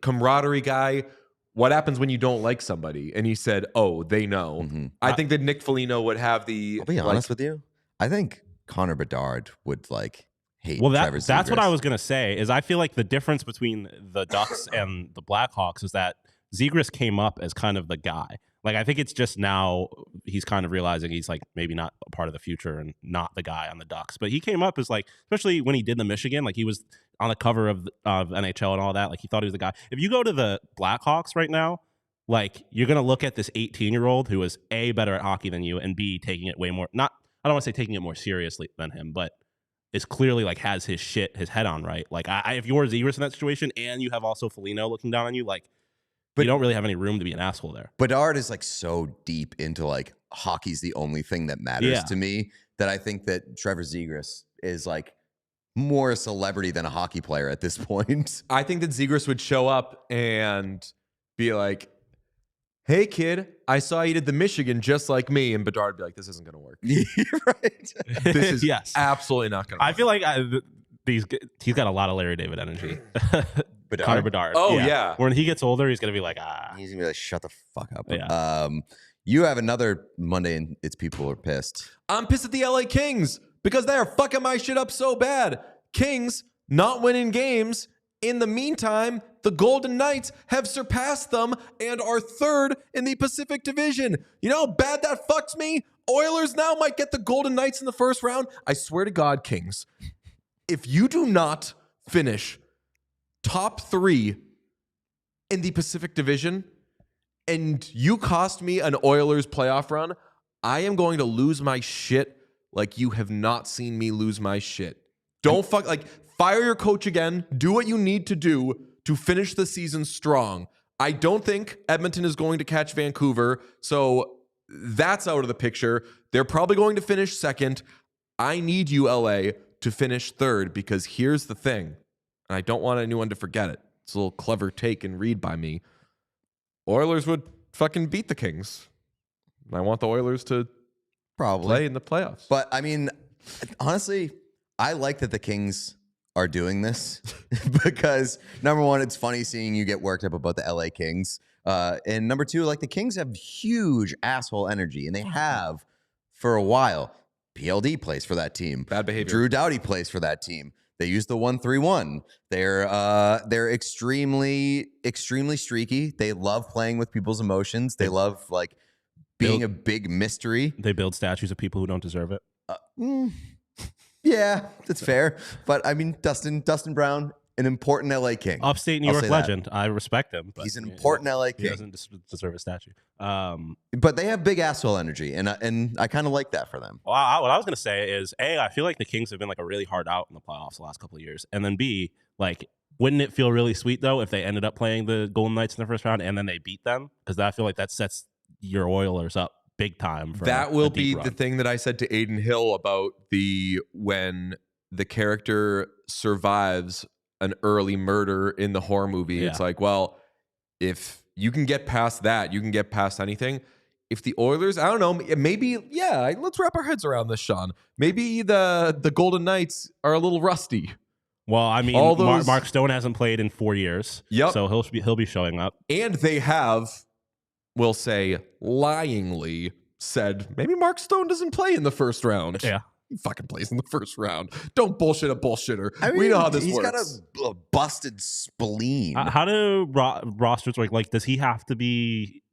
camaraderie guy. What happens when you don't like somebody? And he said, oh, they know. Mm-hmm. I think that Nick Foligno would have the... I'll be honest with you. I think Connor Bedard would like hate Trevor Zegras. That's what I was going to say, is I feel like the difference between the Ducks and the Blackhawks is that Zegras came up as kind of the guy. Like, I think it's just now he's kind of realizing he's like maybe not a part of the future and not the guy on the Ducks. But he came up as like, especially when he did the Michigan, like he was on the cover of NHL and all that. Like he thought he was the guy. If you go to the Blackhawks right now, like you're going to look at this 18-year-old who is A, better at hockey than you, and B, taking it way more, not, I don't want to say taking it more seriously than him, but is clearly like has his head on right. Like if you're Zegras in that situation and you have also Foligno looking down on you, like, but you don't really have any room to be an asshole there. Bedard is like so deep into like hockey's the only thing that matters to me that I think that Trevor Zegras is like more a celebrity than a hockey player at this point. I think that Zegras would show up and be like, hey, kid, I saw you did the Michigan just like me. And Bedard would be like, this isn't going to work. Right. This is absolutely not going to work. I feel like he's got a lot of Larry David energy. Bedard? Connor Bedard. Oh, yeah. When he gets older, he's going to be like, He's going to be like, shut the fuck up. Yeah. You have another Monday and it's people are pissed. I'm pissed at the LA Kings because they are fucking my shit up so bad. Kings not winning games. In the meantime, the Golden Knights have surpassed them and are third in the Pacific Division. You know how bad that fucks me? Oilers now might get the Golden Knights in the first round. I swear to God, Kings, if you do not finish top 3 in the Pacific Division and you cost me an Oilers playoff run, I am going to lose my shit like you have not seen me lose my shit. Don't fire your coach again. Do what you need to do to finish the season strong. I don't think Edmonton is going to catch Vancouver, so that's out of the picture. They're probably going to finish second. I need you, LA, to finish third because here's the thing, and I don't want anyone to forget it. It's a little clever take and read by me. Oilers would fucking beat the Kings. I want the Oilers to probably play in the playoffs. But, I mean, honestly, I like that the Kings are doing this because, number one, it's funny seeing you get worked up about the LA Kings. And number two, like the Kings have huge asshole energy, and they have for a while. PLD plays for that team. Bad behavior. Drew Doughty plays for that team. They use the 1-3-1. They're extremely streaky. They love playing with people's emotions. They love like being a big mystery. They build statues of people who don't deserve it. Yeah, that's fair. But I mean, Dustin Brown, an important LA King. Upstate New York legend. I respect him. But he's an important LA King. He doesn't deserve a statue. But they have big asshole energy, and I kind of like that for them. Well, what I was going to say is, A, I feel like the Kings have been like a really hard out in the playoffs the last couple of years. And then B, like, wouldn't it feel really sweet, though, if they ended up playing the Golden Knights in the first round and then they beat them? Because I feel like that sets your Oilers up big time. For that will be run. The thing that I said to Aiden Hill about when the character survives an early murder in the horror movie. Yeah. It's like, well, if you can get past that, you can get past anything. If the Oilers, I don't know, maybe, let's wrap our heads around this, Sean. Maybe the Golden Knights are a little rusty. Well, I mean, Mark Stone hasn't played in 4 years. Yep. So he'll be showing up. And they have, we'll say, lyingly said, maybe Mark Stone doesn't play in the first round. Yeah. He fucking plays in the first round. Don't bullshit a bullshitter. I mean, we know how this works. He's got a busted spleen. How do rosters work? Like, does he have to be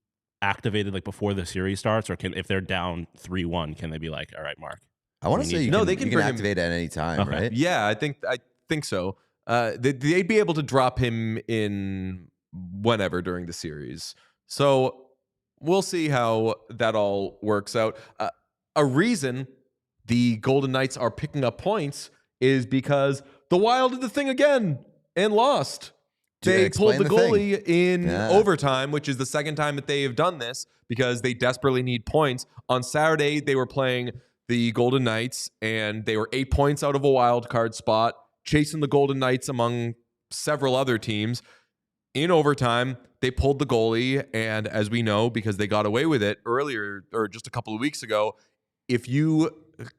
activated like before the series starts, or if they're down 3-1, can they be like, all right, Mark? I want to say they can activate at any time, okay. Right? Yeah, I think so. They'd be able to drop him in whenever during the series. So we'll see how that all works out. A reason the Golden Knights are picking up points is because the Wild did the thing again and lost. They pulled the goalie in overtime, which is the second time that they have done this because they desperately need points. On Saturday, they were playing the Golden Knights, and they were 8 points out of a wild card spot, chasing the Golden Knights among several other teams. In overtime, they pulled the goalie, and as we know, because they got away with it earlier or just a couple of weeks ago, if you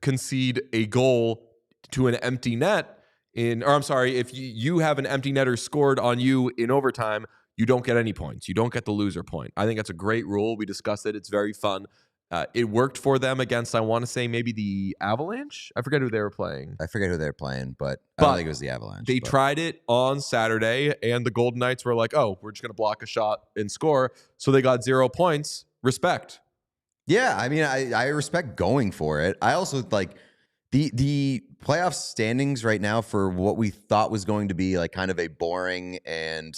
concede a goal to an empty net if you have an empty netter scored on you in overtime, you don't get any points. You don't get the loser point. I think that's a great rule. We discussed it. It's very fun. It worked for them against, I want to say, maybe the Avalanche. I forget who they were playing. But I don't think it was the Avalanche. They tried it on Saturday, and the Golden Knights were like, oh, we're just going to block a shot and score. So they got 0 points. respect. Yeah, I mean, I respect going for it. I also like the playoff standings right now for what we thought was going to be like kind of a boring and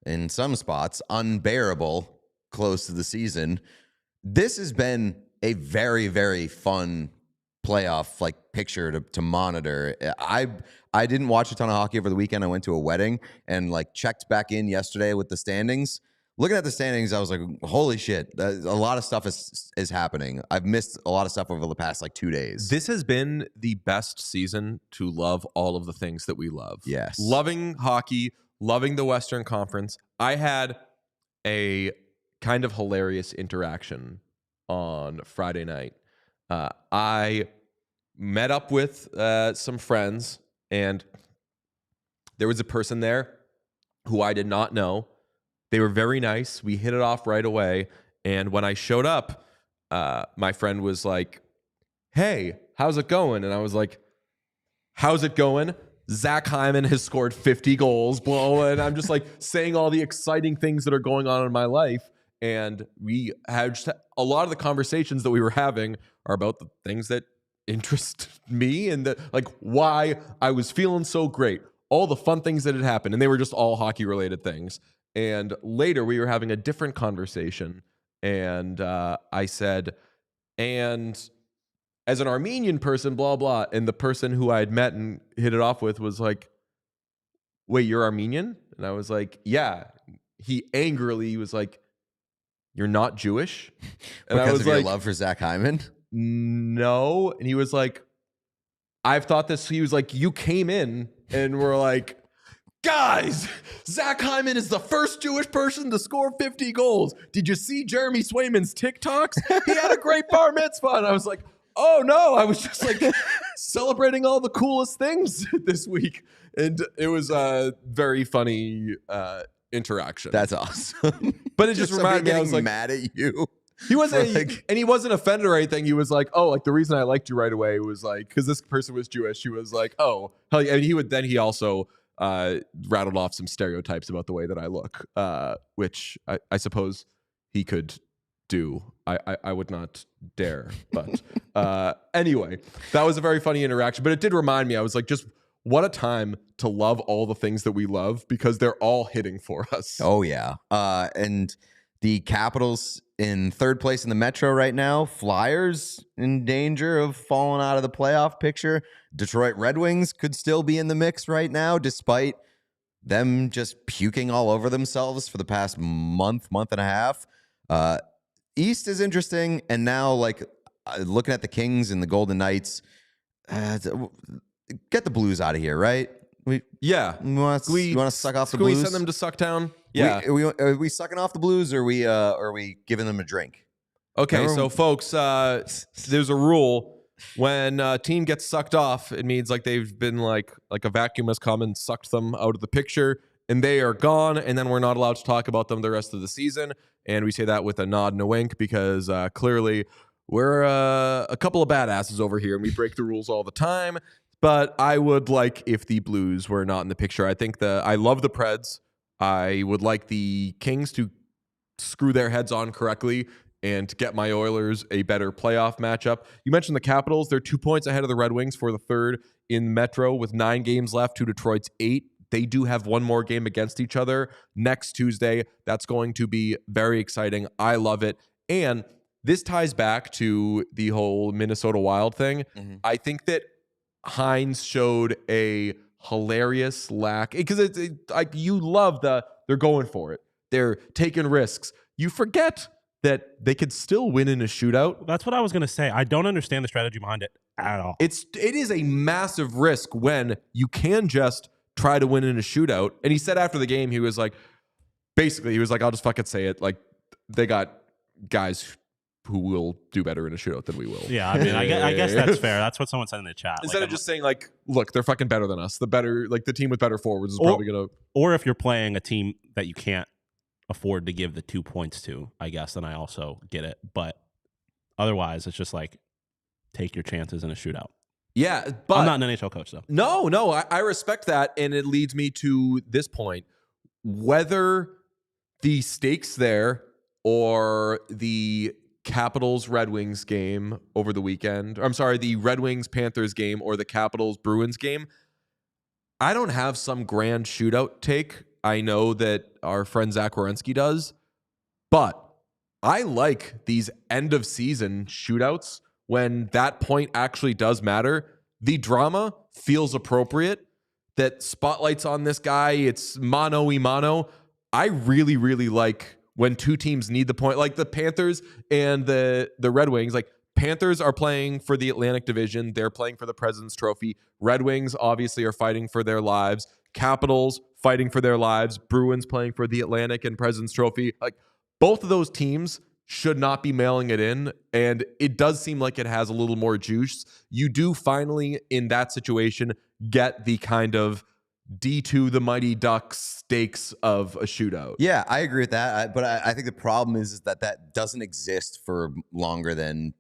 in some spots unbearable close to the season. This has been a very, very fun playoff like picture to monitor. I didn't watch a ton of hockey over the weekend. I went to a wedding and like checked back in yesterday with the standings. Looking at the standings, I was like, holy shit, a lot of stuff is happening. I've missed a lot of stuff over the past like 2 days. This has been the best season to love all of the things that we love. Yes. Loving hockey, loving the Western Conference. I had a kind of hilarious interaction on Friday night. I met up with some friends, and there was a person there who I did not know. They were very nice. We hit it off right away. And when I showed up, my friend was like, hey, how's it going? And I was like, how's it going? Zach Hyman has scored 50 goals, blah. And I'm just like saying all the exciting things that are going on in my life. And we had just a lot of the conversations that we were having are about the things that interest me and that like why I was feeling so great, all the fun things that had happened. And they were just all hockey related things. And later we were having a different conversation. And I said, and as an Armenian person, blah, blah. And the person who I had met and hit it off with was like, wait, you're Armenian? And I was like, yeah. He angrily was like, you're not Jewish? And because I was of like, your love for Zach Hyman? No. And he was like, I've thought this. He was like, you came in and we're like, guys, Zach Hyman is the first Jewish person to score 50 goals. Did you see Jeremy Swayman's TikToks? He had a great bar mitzvah. And I was like, oh no, I was just like celebrating all the coolest things this week. And it was a very funny interaction. That's awesome. But it just reminded me, I was like, mad at you. He wasn't, and he wasn't offended or anything. He was like, oh, like the reason I liked you right away was like, because this person was Jewish. He was like, oh, hell yeah. And he also rattled off some stereotypes about the way that I look, which I suppose he could do. I would not dare. But anyway, that was a very funny interaction. But it did remind me, I was like, just what a time to love all the things that we love because they're all hitting for us. Oh, yeah. And the Capitals in third place in the Metro right now. Flyers in danger of falling out of the playoff picture. Detroit Red Wings could still be in the mix right now, despite them just puking all over themselves for the past month and a half. East is interesting. And now, like, looking at the Kings and the Golden Knights, get the Blues out of here, right? You want to suck off the Blues? Can we send them to Sucktown? Yeah. Are we sucking off the Blues, or are we giving them a drink? Okay, so folks, there's a rule. When a team gets sucked off, it means like they've been like a vacuum has come and sucked them out of the picture, and they are gone, and then we're not allowed to talk about them the rest of the season. And we say that with a nod and a wink because clearly we're a couple of badasses over here, and we break the rules all the time. But I would like if the Blues were not in the picture. I think I love the Preds. I would like the Kings to screw their heads on correctly and to get my Oilers a better playoff matchup. You mentioned the Capitals. They're 2 points ahead of the Red Wings for the third in Metro with 9 games left to Detroit's 8. They do have one more game against each other next Tuesday. That's going to be very exciting. I love it. And this ties back to the whole Minnesota Wild thing. Mm-hmm. I think that Hines showed a hilarious lack because it's like you love they're going for it. They're taking risks. You forget that they could still win in a shootout. That's what I was going to say. I don't understand the strategy behind it at all. It is a massive risk when you can just try to win in a shootout. And he said after the game, he was like, I'll just fucking say it. Like they got guys who will do better in a shootout than we will. Yeah, I mean, I guess that's fair. That's what someone said in the chat. Instead of just saying like, look, they're fucking better than us. The team with better forwards is probably going to. Or if you're playing a team that you can't afford to give the 2 points to, I guess, then I also get it. But otherwise, it's just like, take your chances in a shootout. Yeah, but I'm not an NHL coach, though. No, I respect that. And it leads me to this point. Whether the stakes there or the Capitals Red Wings game over the weekend. I'm sorry, the Red Wings Panthers game or the Capitals Bruins game. I don't have some grand shootout take. I know that our friend Zach Werenski does, but I like these end of season shootouts when that point actually does matter. The drama feels appropriate. That spotlight's on this guy. It's mano-a-mano. I really, really like when two teams need the point, like the Panthers and the Red Wings. Like, Panthers are playing for the Atlantic Division. They're playing for the President's Trophy. Red Wings obviously are fighting for their lives. Capitals fighting for their lives. Bruins playing for the Atlantic and President's Trophy. Like, both of those teams should not be mailing it in, and it does seem like it has a little more juice. You do finally, in that situation, get the kind of D2 the Mighty Ducks stakes of a shootout. Yeah, I agree with that. But I think the problem is that doesn't exist for longer than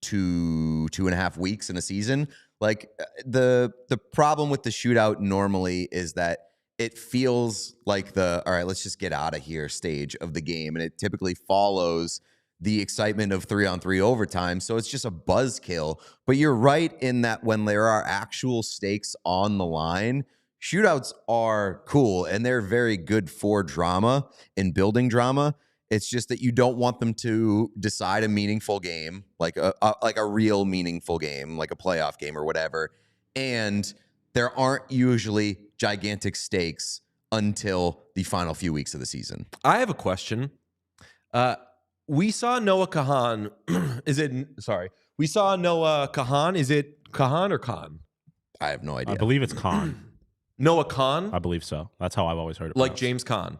2.5 weeks in a season. Like, the problem with the shootout normally is that it feels like all right, let's just get out of here stage of the game. And it typically follows the excitement of 3-on-3 overtime. So it's just a buzzkill. But you're right in that when there are actual stakes on the line, shootouts are cool and they're very good for drama and building drama. It's just that you don't want them to decide a meaningful game, like a real meaningful game, like a playoff game or whatever. And there aren't usually gigantic stakes until the final few weeks of the season. I have a question. We saw Noah Kahan. We saw Noah Kahan. Is it Kahan or Khan? I have no idea. I believe it's Khan. Noah Khan? I believe so. That's how I've always heard it. Like James Khan.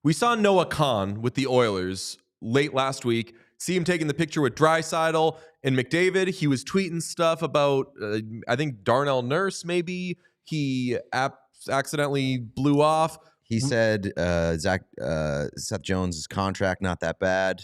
We saw Noah Khan with the Oilers late last week. See him taking the picture with Draisaitl and McDavid. He was tweeting stuff about, I think, Darnell Nurse, maybe. He accidentally blew off. He said Seth Jones' contract not that bad.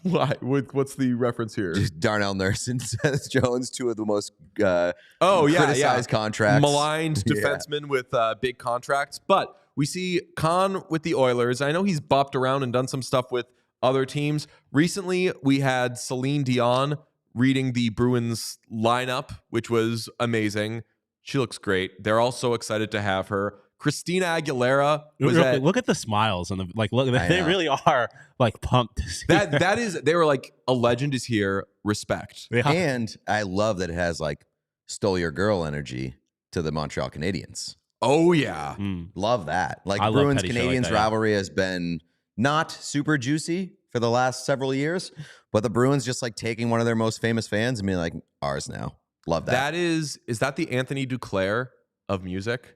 What's the reference here? Just Darnell Nurse and Seth Jones, two of the most criticized contracts. Maligned defensemen with big contracts. But we see Khan with the Oilers. I know he's bopped around and done some stuff with other teams. Recently, we had Celine Dion reading the Bruins lineup, which was amazing. She looks great. They're all so excited to have her. Christina Aguilera look at the smiles and they really are like pumped to see that is, they were like, a legend is here, respect. Yeah. And I love that it has like stole your girl energy to the Montreal Canadiens. Oh yeah. Love that. Like, I Bruins Canadiens rivalry has been not super juicy for the last several years, but the Bruins just like taking one of their most famous fans and being like, ours now. Love that. Is that the Anthony Duclair of music?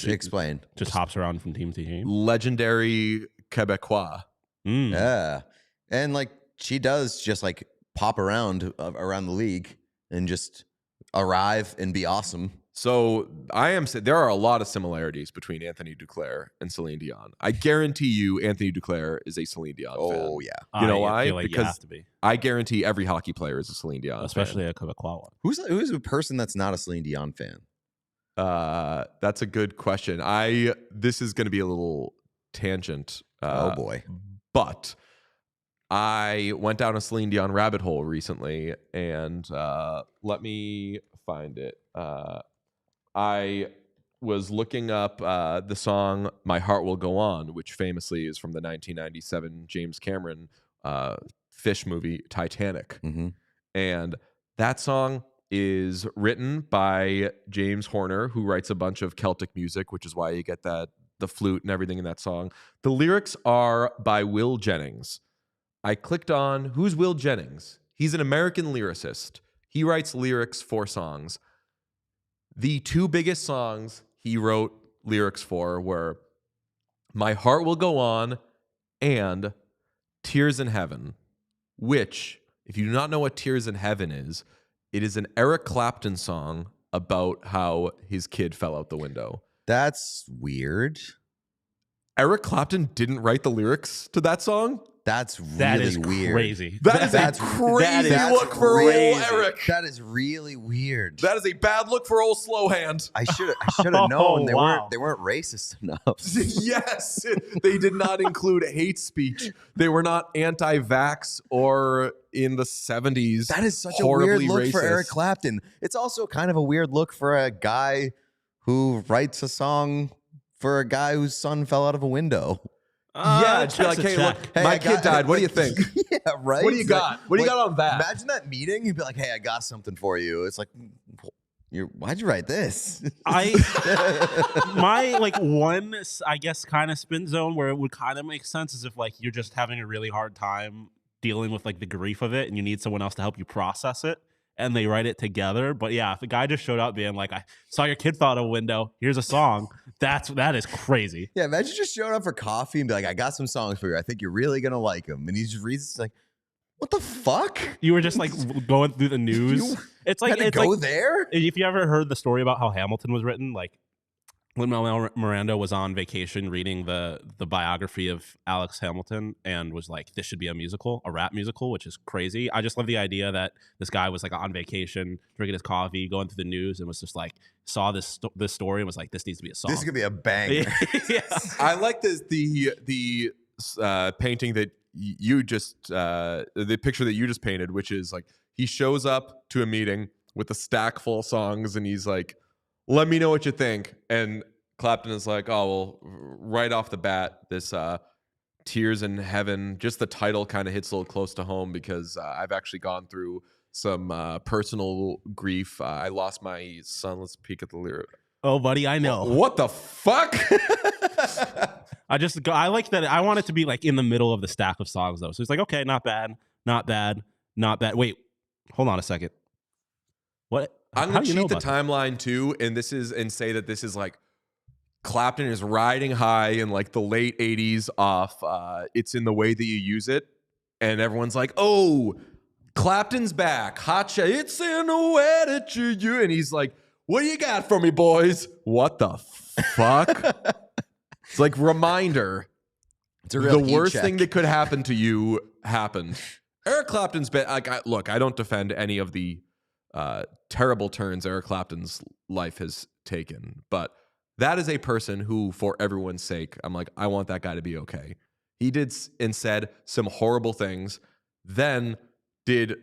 Explain. Just hops around from team to team. Legendary Quebecois. Yeah. And like, she does just like pop around the league and just arrive and be awesome. So there are a lot of similarities between Anthony Duclair and Celine Dion. I guarantee you Anthony Duclair is a Celine Dion fan. Oh, yeah. You know why? Like because you have to be. I guarantee every hockey player is a Celine Dion Especially fan. a Quebecois one. Who's a person that's not a Celine Dion fan? That's a good question. This is going to be a little tangent. Oh, boy. But I went down a Celine Dion rabbit hole recently, and let me find it. I was looking up the song "My Heart Will Go On," which famously is from the 1997 James Cameron fish movie Titanic. Mm-hmm. And that song is written by James Horner, who writes a bunch of Celtic music, which is why you get the flute and everything in that song. The lyrics are by Will Jennings. I clicked on, who's Will Jennings? He's an American lyricist. He writes lyrics for songs. The two biggest songs he wrote lyrics for were "My Heart Will Go On" and "Tears in Heaven," which, if you do not know what "Tears in Heaven" is, it is an Eric Clapton song about how his kid fell out the window. That's weird. Eric Clapton didn't write the lyrics to that song? That's That really is weird. crazy. That's a crazy look for old Eric. That is really weird. That is a bad look for old Slowhand. I should have known they wow. weren't racist enough. Yes, they did not include hate speech. They were not anti-vax or in the 70s. That is such a weird look racist. for Eric Clapton. It's also kind of a weird look for a guy who writes a song for a guy whose son fell out of a window. Yeah, just be like, hey, look, my kid died. What do you think? Yeah, right. What do you got? What do you got on that? Imagine that meeting. You'd be like, hey, I got something for you. It's like, why'd you write this? My like one, I guess, kind of spin zone where it would kind of make sense is if like you're just having a really hard time dealing with like the grief of it and you need someone else to help you process it. And they write it together. But yeah, if a guy just showed up being like, I saw your kid fall out of a window, here's a song, that is crazy. Yeah, imagine just showing up for coffee and be like, I got some songs for you. I think you're really going to like them. And he just reads it's like, what the fuck? You were just like going through the news. It's like, had to go there? If you ever heard the story about how Hamilton was written, like Lin-Manuel Miranda was on vacation reading the biography of Alex Hamilton and was like, this should be a rap musical, which is crazy. I just love the idea that this guy was like on vacation, drinking his coffee, going through the news, and was just like, saw this story and was like, this needs to be a song. This is going to be a banger. Yeah. I like the painting that you just, the picture that you just painted, which is like, he shows up to a meeting with a stack full of songs and he's like, let me know what you think. And Clapton is like, oh, well, right off the bat, this Tears in Heaven, just the title kind of hits a little close to home because I've actually gone through some personal grief. I lost my son. Let's peek at the lyric. Oh, buddy, I know. What the fuck? I like that. I want it to be like in the middle of the stack of songs, though. So it's like, okay, not bad, not bad, not bad. Wait, hold on a second. What? I'm going to cheat the timeline too, and say that this is like Clapton is riding high in like the late 80s off It's in the Way That You Use It, and everyone's like, oh, Clapton's back. Hot shot. It's in the way that you use, and he's like, what do you got for me, boys? What the fuck? It's like reminder. It's a real the worst thing that could happen to you happened. Eric Clapton's been like, look, I don't defend any of the terrible turns Eric Clapton's life has taken, but that is a person who, for everyone's sake, I'm like, I want that guy to be okay. He did and said some horrible things, then did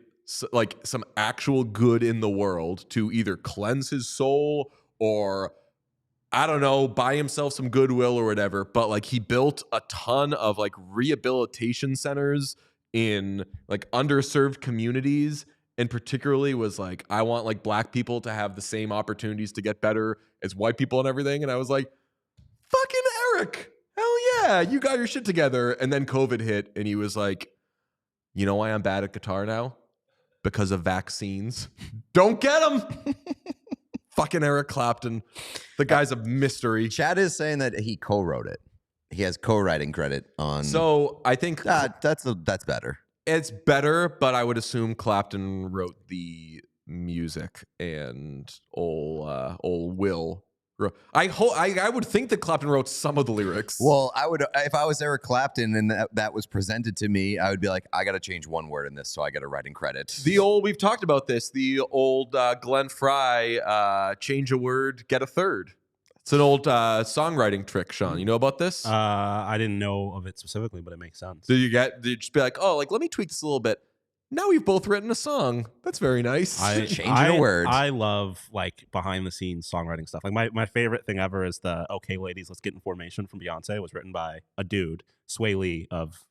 like some actual good in the world to either cleanse his soul or, I don't know, buy himself some goodwill or whatever. But like he built a ton of like rehabilitation centers in like underserved communities. And particularly was like, I want like black people to have the same opportunities to get better as white people and everything. And I was like, fucking Eric, hell yeah, you got your shit together. And then COVID hit and he was like, you know why I'm bad at guitar now? Because of vaccines. Don't get him. Fucking Eric Clapton. The guy's a mystery. Chad is saying that he co-wrote it. He has co-writing credit on. So I think that's better. It's better, but I would assume Clapton wrote the music and old Will. I would think that Clapton wrote some of the lyrics. Well, I would if I was Eric Clapton and that was presented to me, I would be like, I got to change one word in this, so I got a writing credit. We've talked about this. The old Glenn Fry, change a word, get a third. It's an old songwriting trick, Sean. You know about this? I didn't know of it specifically, but it makes sense. So you just be like, oh, like let me tweak this a little bit. Now we've both written a song. That's very nice. Changing a word. I love like behind the scenes songwriting stuff. Like my favorite thing ever is the "Okay, Ladies, Let's Get in Formation" from Beyonce. It was written by a dude, Sway Lee of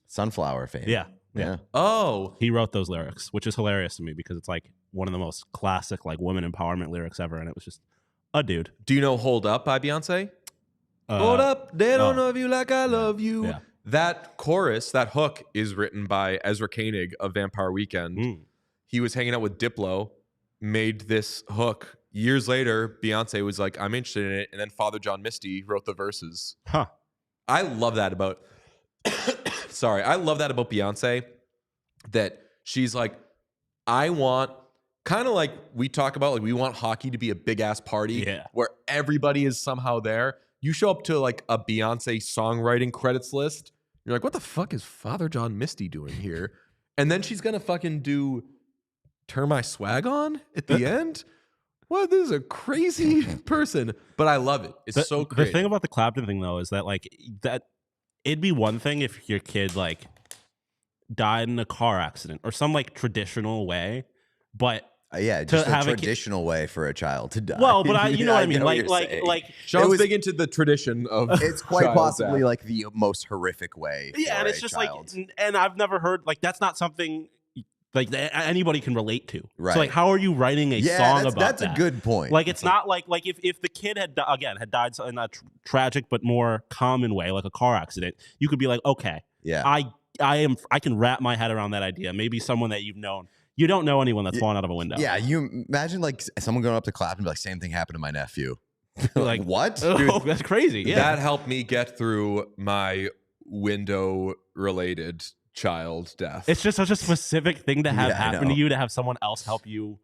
Sunflower fame. Yeah. Oh, he wrote those lyrics, which is hilarious to me because it's like one of the most classic like women empowerment lyrics ever, and it was just a dude. Do you know "Hold Up" by Beyonce? Hold up, they don't love you like I love you. Yeah. That chorus, that hook, is written by Ezra Koenig of Vampire Weekend. He was hanging out with Diplo, made this hook. Years later, Beyonce was like, I'm interested in it. And then Father John Misty wrote the verses. Huh. I love that about I love that about Beyonce, that she's like, I want, kind of like we talk about, like we want hockey to be a big ass party where everybody is somehow there. You show up to like a Beyonce songwriting credits list, You're like, what the fuck is Father John Misty doing here? And then she's gonna fucking do Turn My Swag On at the end. Well, this is a crazy person, but I love it. It's so crazy. The thing about the Clapton thing, though, is that like that it'd be one thing if your kid like died in a car accident or some like traditional way, but just a traditional way for a child to die. Well, but you know what I mean. Like Sean's big into the tradition of. It's quite possibly death. Like the most horrific way. Yeah, and it's just child. Like, and I've never heard like that's not something. Like anybody can relate to. Right. So like, how are you writing a song about that? That's a good point. Like, it's not like if the kid had died in a tragic but more common way, like a car accident, you could be like, okay, I can wrap my head around that idea. Maybe someone that you've known. You don't know anyone that's fallen out of a window. Yeah, you imagine like someone going up to Clapton and be like, same thing happened to my nephew. Like what? Oh, that's crazy. Yeah, that helped me get through my window-related child death. It's just such a specific thing to have happen to you, to have someone else help you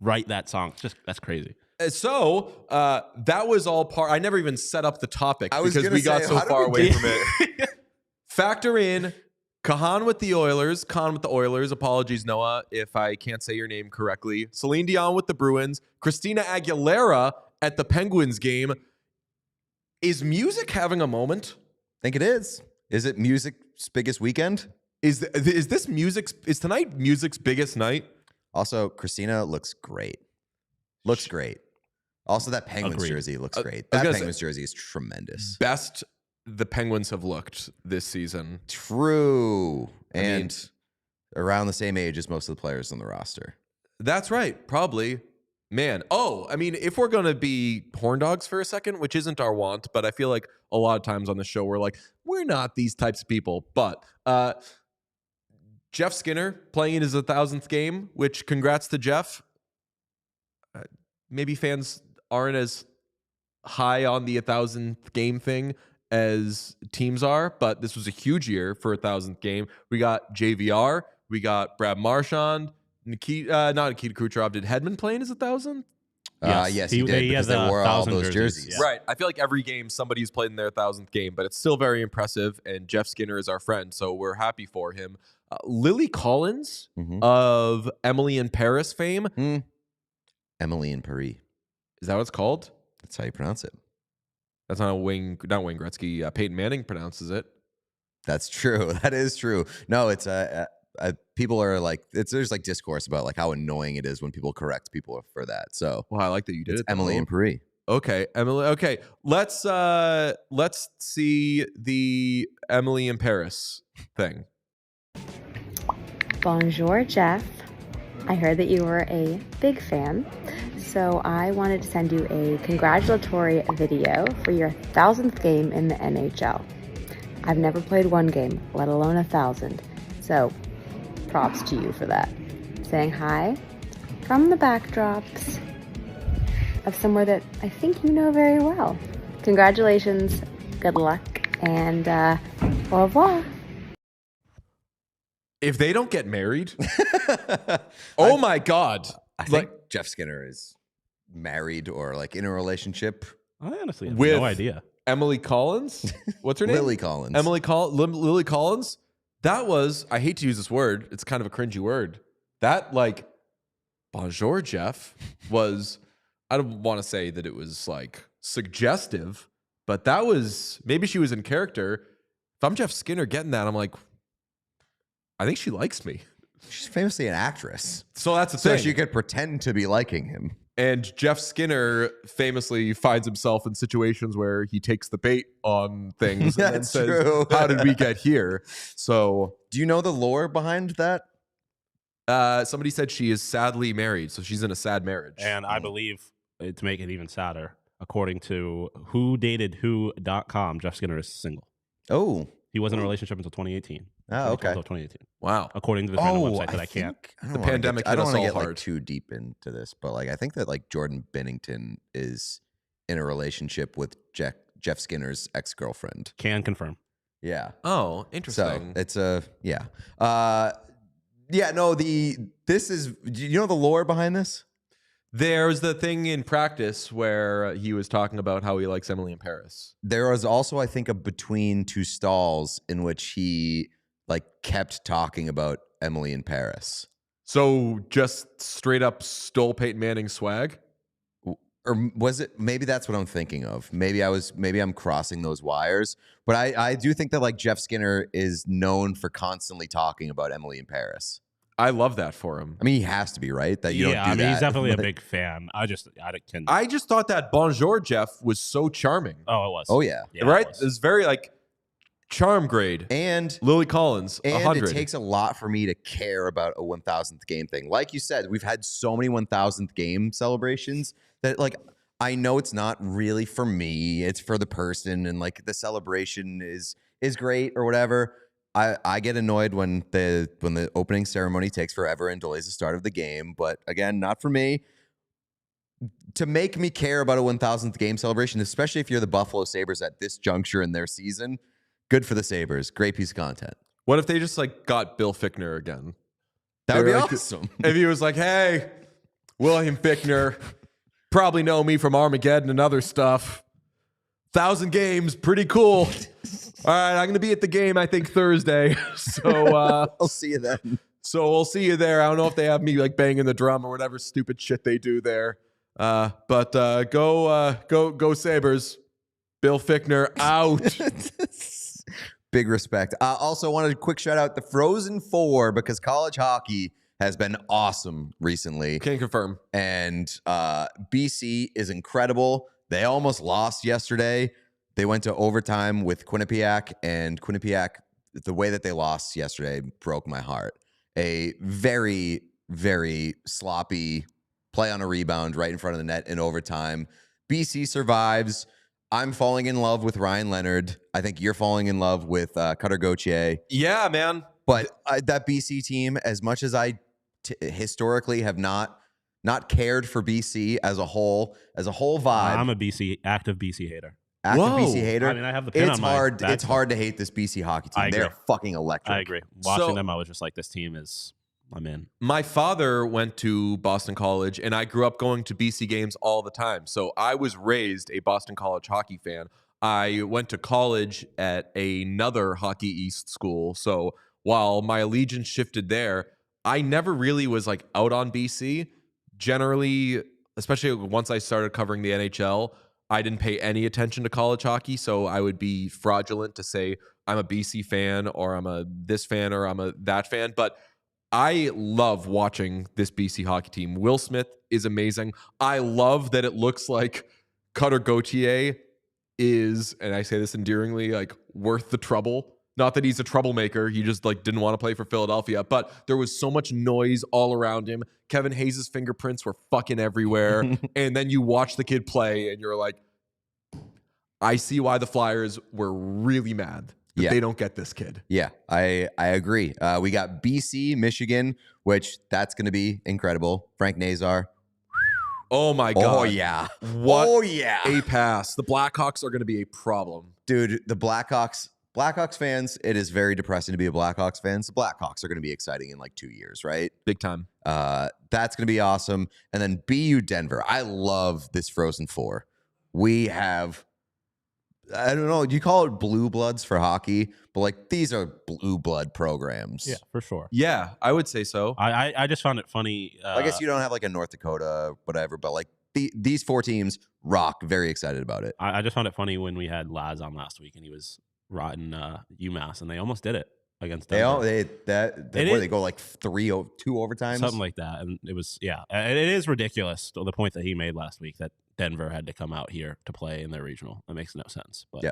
write that song. That's crazy. So that was all part. I never even set up the topic because we got so far away from it. Factor in Kahan with the Oilers. Apologies, Noah, if I can't say your name correctly. Celine Dion with the Bruins. Christina Aguilera at the Penguins game. Is music having a moment? I think it is. Is it music's biggest weekend? Is tonight music's biggest night? Also, Christina looks great. Also, that Penguins jersey looks great. That Penguins jersey is tremendous. Best the Penguins have looked this season. True. And around the same age as most of the players on the roster. That's right. Probably. Man. Oh, I mean, if we're going to be horn dogs for a second, which isn't our want, but I feel like a lot of times on the show, we're like, we're not these types of people. But Jeff Skinner playing in his 1,000th game, which congrats to Jeff. Maybe fans aren't as high on the 1,000th game thing as teams are, but this was a huge year for 1,000th game. We got JVR, we got Brad Marchand, Nikita Kucherov. Did Hedman play in his 1,000th? Yes, he did, because they wore all those jerseys. Yeah. Right. I feel like every game somebody's played in their 1,000th game, but it's still very impressive, and Jeff Skinner is our friend, so we're happy for him. Lily Collins of Emily in Paris fame. Emily in Paris. Is that what it's called? That's how you pronounce it. That's not Wayne Gretzky. Peyton Manning pronounces it. That's true. That is true. No, it's people are like, there's like discourse about like how annoying it is when people correct people for that. So, well, I like that you did it. Emily in Paris. Okay, Emily. Okay, let's see the Emily in Paris thing. Bonjour, Jeff. I heard that you were a big fan, so I wanted to send you a congratulatory video for your 1,000th game in the NHL. I've never played one game, let alone 1,000, so props to you for that. Saying hi from the backdrops of somewhere that I think you know very well. Congratulations, good luck, and au revoir. If they don't get married, oh my God. I think Jeff Skinner is married or like in a relationship. I honestly have no idea. Emily Collins? What's her name? Lily Collins. Lily Collins? That was, I hate to use this word, it's kind of a cringy word. That like, bonjour, Jeff, was, I don't want to say that it was like suggestive, but that was, maybe she was in character. If I'm Jeff Skinner getting that, I'm like, I think she likes me. She's famously an actress. So that's the thing. So she could pretend to be liking him. And Jeff Skinner famously finds himself in situations where he takes the bait on things and then says, true. How did we get here? So, do you know the lore behind that? Somebody said she is sadly married, so she's in a sad marriage. And I believe, to make it even sadder, according to whodatedwho.com, Jeff Skinner is single. Oh. He wasn't in a relationship until 2018. Oh, okay. Until 2018. Wow. According to the website that I can't. The pandemic I don't want to get hard. like too deep into this, but like I think that like Jordan Binnington is in a relationship with Jeff Skinner's ex-girlfriend. Can confirm. Yeah. Oh, interesting. So it's do you know the lore behind this? There's the thing in practice where he was talking about how he likes Emily in Paris. There was also, I think, a between two stalls in which he like kept talking about Emily in Paris. So just straight up stole Peyton Manning's swag? Or was it? Maybe that's what I'm thinking of. Maybe I'm crossing those wires. But I do think that like Jeff Skinner is known for constantly talking about Emily in Paris. I love that for him. I mean, he has to be, right? That you don't do that. He's definitely a big fan. I just thought that Bonjour Jeff was so charming. Oh, it was. Oh yeah, right. It's very like charm grade. And Lily Collins, and 100. It takes a lot for me to care about a 1,000th game thing. Like you said, we've had so many 1,000th game celebrations that like I know it's not really for me. It's for the person, and like the celebration is great or whatever. I get annoyed when the opening ceremony takes forever and delays the start of the game. But again, not for me. To make me care about a 1,000th game celebration, especially if you're the Buffalo Sabres at this juncture in their season, good for the Sabres. Great piece of content. What if they just like got Bill Fichtner again? That would be like, awesome. If he was like, hey, William Fichtner, probably know me from Armageddon and other stuff. 1,000 games, pretty cool. All right, I'm going to be at the game, I think, Thursday. So I'll see you then. So we'll see you there. I don't know if they have me like banging the drum or whatever stupid shit they do there. But go Sabres. Bill Fichtner out. Big respect. Also wanted a quick shout out the Frozen Four because college hockey has been awesome recently. Can confirm. And BC is incredible. They almost lost yesterday. They went to overtime with Quinnipiac, and Quinnipiac, the way that they lost yesterday broke my heart. A very, very sloppy play on a rebound right in front of the net in overtime. BC survives. I'm falling in love with Ryan Leonard. I think you're falling in love with Cutter Gauthier. Yeah, man. But that BC team, as much as I historically have not cared for BC as a whole vibe. I'm a active BC hater. Active BC hater. I mean, I have the pin on my back. It's hard to hate this BC hockey team. They're fucking electric. I agree. Watching them, I was just like, this team is, I'm in. My father went to Boston College, and I grew up going to BC games all the time. So I was raised a Boston College hockey fan. I went to college at another Hockey East school. So while my allegiance shifted there, I never really was like out on BC. Generally, especially once I started covering the NHL, I didn't pay any attention to college hockey, so I would be fraudulent to say I'm a BC fan or I'm a this fan or I'm a that fan. But I love watching this BC hockey team. Will Smith is amazing. I love that it looks like Cutter Gauthier is, and I say this endearingly, like worth the trouble. Not that he's a troublemaker. He just like didn't want to play for Philadelphia. But there was so much noise all around him. Kevin Hayes' fingerprints were fucking everywhere. And then you watch the kid play and you're like, I see why the Flyers were really mad that they don't get this kid. Yeah, I agree. We got BC, Michigan, which that's going to be incredible. Frank Nazar. Oh my God. Oh yeah. What oh yeah. A pass. The Blackhawks are going to be a problem. Dude, the Blackhawks fans, it is very depressing to be a Blackhawks fan. The Blackhawks are going to be exciting in like 2 years, right? Big time. That's going to be awesome. And then BU Denver. I love this Frozen Four. We have, I don't know, you call it blue bloods for hockey, but like these are blue blood programs. Yeah, for sure. Yeah, I would say so. I just found it funny. I guess you don't have like a North Dakota, whatever, but like these four teams rock. Very excited about it. I just found it funny when we had Laz on last week and he was rotting UMass, and they almost did it against Denver. They go like 2 overtimes, something like that, and it was and it is ridiculous the point that he made last week that Denver had to come out here to play in their regional. That makes no sense. But yeah,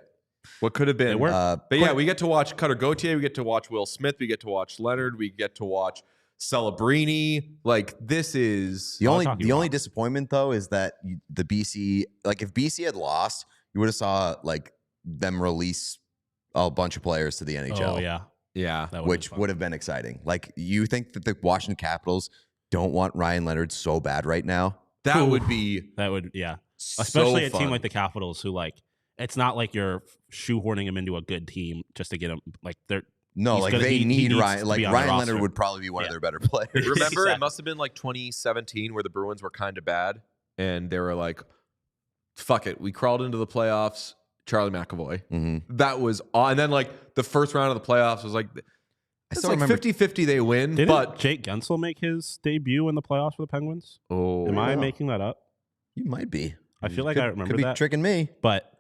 what could have been? But yeah, we get to watch Cutter Gauthier, we get to watch Will Smith, we get to watch Leonard, we get to watch Celebrini. Like this is the only disappointment though is that the BC, like if BC had lost, you would have saw like them release a bunch of players to the NHL. Oh yeah, which would have been exciting. Like you think that the Washington Capitals don't want Ryan Leonard so bad right now? That would especially a fun. team like the Capitals who like it's not like you're shoehorning him into a good team just to get him like they're No, like they need Ryan. Like Ryan Leonard would probably be one of their better players. Remember, Exactly. It must have been like 2017 where the Bruins were kind of bad, and they were like, "Fuck it, we crawled into the playoffs." Charlie McAvoy. Mm-hmm. That was, and then like the first round of the playoffs was like, it's like 50-50 they win. Didn't Jake Gensel make his debut in the playoffs for the Penguins? Oh, am I making that up? You might be. I feel like I remember could be that. Tricking me, but.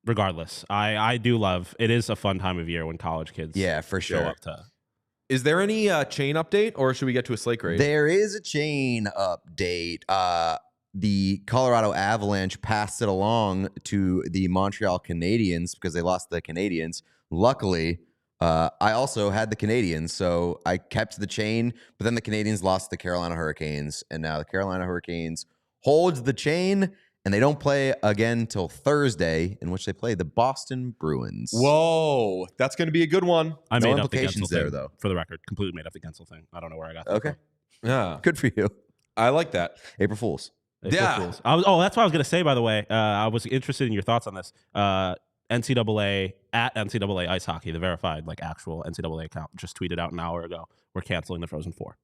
Regardless, I do love it. Is a fun time of year when college kids for sure. show up to. Is there any chain update, or should we get to a slate grade? There is a chain update. The Colorado Avalanche passed it along to the Montreal Canadiens because they lost the Canadiens. Luckily, I also had the Canadiens, so I kept the chain. But then the Canadiens lost the Carolina Hurricanes, and now the Carolina Hurricanes holds the chain. And they don't play again till Thursday, in which they play the Boston Bruins. Whoa, that's going to be a good one. I no made implications up the Gensel there, thing, though. For the record, completely made up the Gensel thing. I don't know where I got that. Okay, from. Yeah, good for you. I like that. April Fools. Yeah. Fools. That's what I was going to say. By the way, I was interested in your thoughts on this. NCAA at NCAA Ice Hockey, the verified like actual NCAA account, just tweeted out an hour ago. We're canceling the Frozen Four.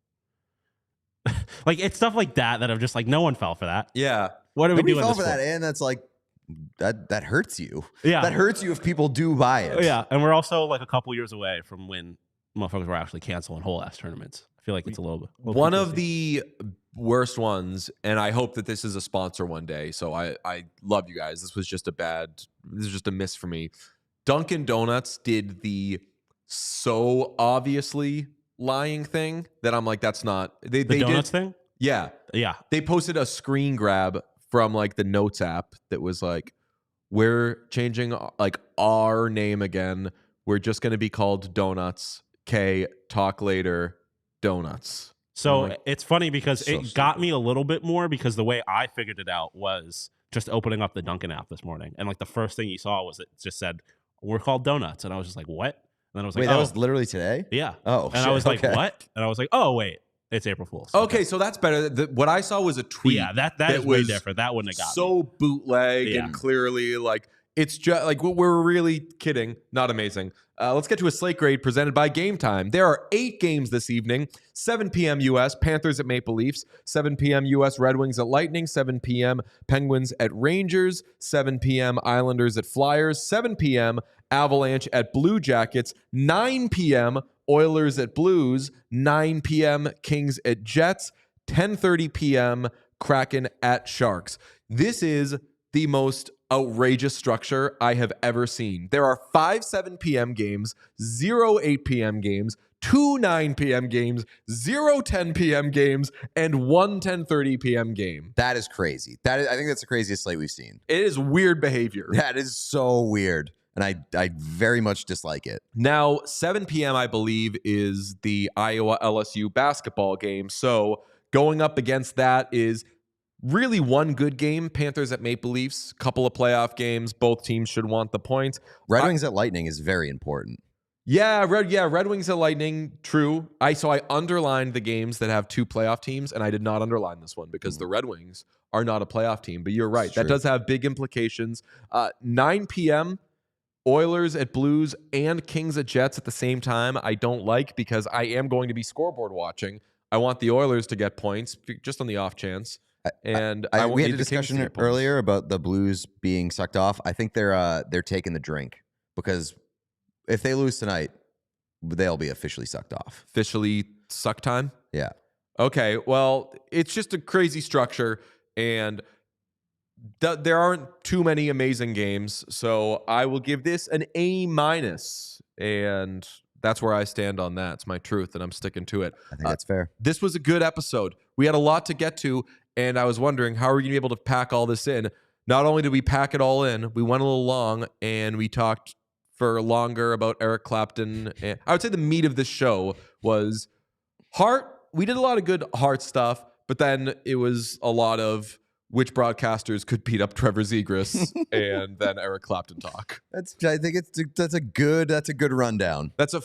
Like it's stuff like that I'm just like, no one fell for that. Yeah. What are we doing? Fell for that, and that's like that hurts you. Yeah, that hurts you if people do buy it. Yeah, and we're also like a couple years away from when motherfuckers were actually canceling whole ass tournaments. I feel like it's a little bit. One of the worst ones, and I hope that this is a sponsor one day. So I love you guys. This was just a miss for me. Dunkin' Donuts did the so obviously lying thing that I'm like, that's not they donuts did, thing. Yeah. They posted a screen grab from like the Notes app that was like, we're changing like our name again. We're just going to be called Donuts. Talk later. Donuts. So like, it's funny because it got me a little bit more because the way I figured it out was just opening up the Dunkin' app this morning. And like the first thing you saw was it just said, we're called Donuts. And I was just like, what? And then I was like, wait, that was literally today? Yeah. Oh, and I was like, what? And I was like, oh, wait. It's April Fool's. Okay, so that's better. What I saw was a tweet. Yeah, that is way different. That wouldn't have got so me. Bootleg and clearly like it's just like we're really kidding. Not amazing. Let's get to a slate grade presented by Game Time. There are 8 games this evening. 7 p.m. U.S. Panthers at Maple Leafs. 7 p.m. U.S. Red Wings at Lightning. 7 p.m. Penguins at Rangers. 7 p.m. Islanders at Flyers. 7 p.m. Avalanche at Blue Jackets. 9 p.m. Oilers at Blues, 9 p.m. Kings at Jets, 10:30 p.m. Kraken at Sharks. This is the most outrageous structure I have ever seen. There are 5 7 p.m. games, 0 8 p.m. games, 2 9 p.m. games, 0 10 p.m. games, and 1 10:30 p.m. game. That is crazy. I think that's the craziest slate we've seen. It is weird behavior. That is so weird. And I very much dislike it. Now, 7 p.m., I believe, is the Iowa LSU basketball game. So going up against that is really one good game. Panthers at Maple Leafs, couple of playoff games. Both teams should want the points. Red Wings at Lightning is very important. Red Wings at Lightning, true. I underlined the games that have 2 playoff teams, and I did not underline this one because the Red Wings are not a playoff team. But you're right. That does have big implications. 9 p.m., Oilers at Blues and Kings at Jets at the same time, I don't like because I am going to be scoreboard watching. I want the Oilers to get points just on the off chance. And we had a discussion earlier about the Blues being sucked off. I think they're taking the drink because if they lose tonight, they'll be officially sucked off. Officially suck time? Yeah. Okay. Well, it's just a crazy structure and there aren't too many amazing games, so I will give this an A-, and that's where I stand on that. It's my truth, and I'm sticking to it. I think that's fair. This was a good episode. We had a lot to get to, and I was wondering, how are we going to be able to pack all this in? Not only did we pack it all in, we went a little long, and we talked for longer about Eric Clapton. And I would say the meat of this show was Hart. We did a lot of good Hart stuff, but then it was a lot of which broadcasters could beat up Trevor Zegras and then Eric Clapton talk. I think that's a good rundown. That's a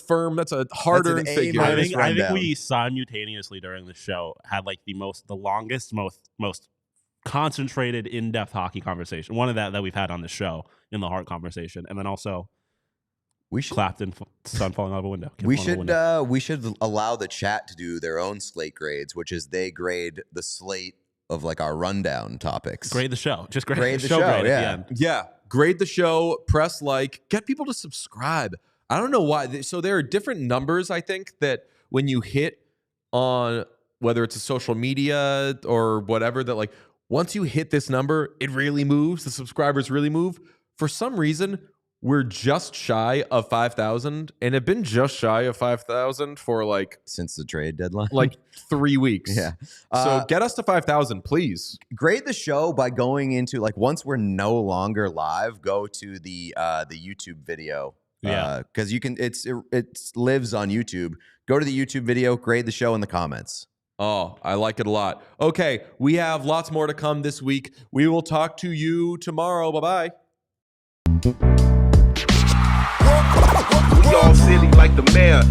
hard-earned figure. I think we simultaneously during the show had like the longest, most concentrated, in-depth hockey conversation. One of that we've had on the show in the Hart conversation, and then also We should clapped and sun falling out of a window. We should allow the chat to do their own slate grades, which is they grade the slate of like our rundown topics. Grade the show. Just grade the show. Grade Yeah. at the end. Yeah. Grade the show. Press like. Get people to subscribe. I don't know why. So there are different numbers, I think, that when you hit on whether it's a social media or whatever, that like once you hit this number, it really moves. The subscribers really move. For some reason, we're just shy of 5,000 and have been just shy of 5,000 for like since the trade deadline, like 3 weeks. Yeah. So get us to 5,000, please. Grade the show by going into like once we're no longer live, go to the YouTube video. Yeah. Because you can, it lives on YouTube. Go to the YouTube video, grade the show in the comments. Oh, I like it a lot. Okay, we have lots more to come this week. We will talk to you tomorrow. Bye-bye. We all silly like the mayor.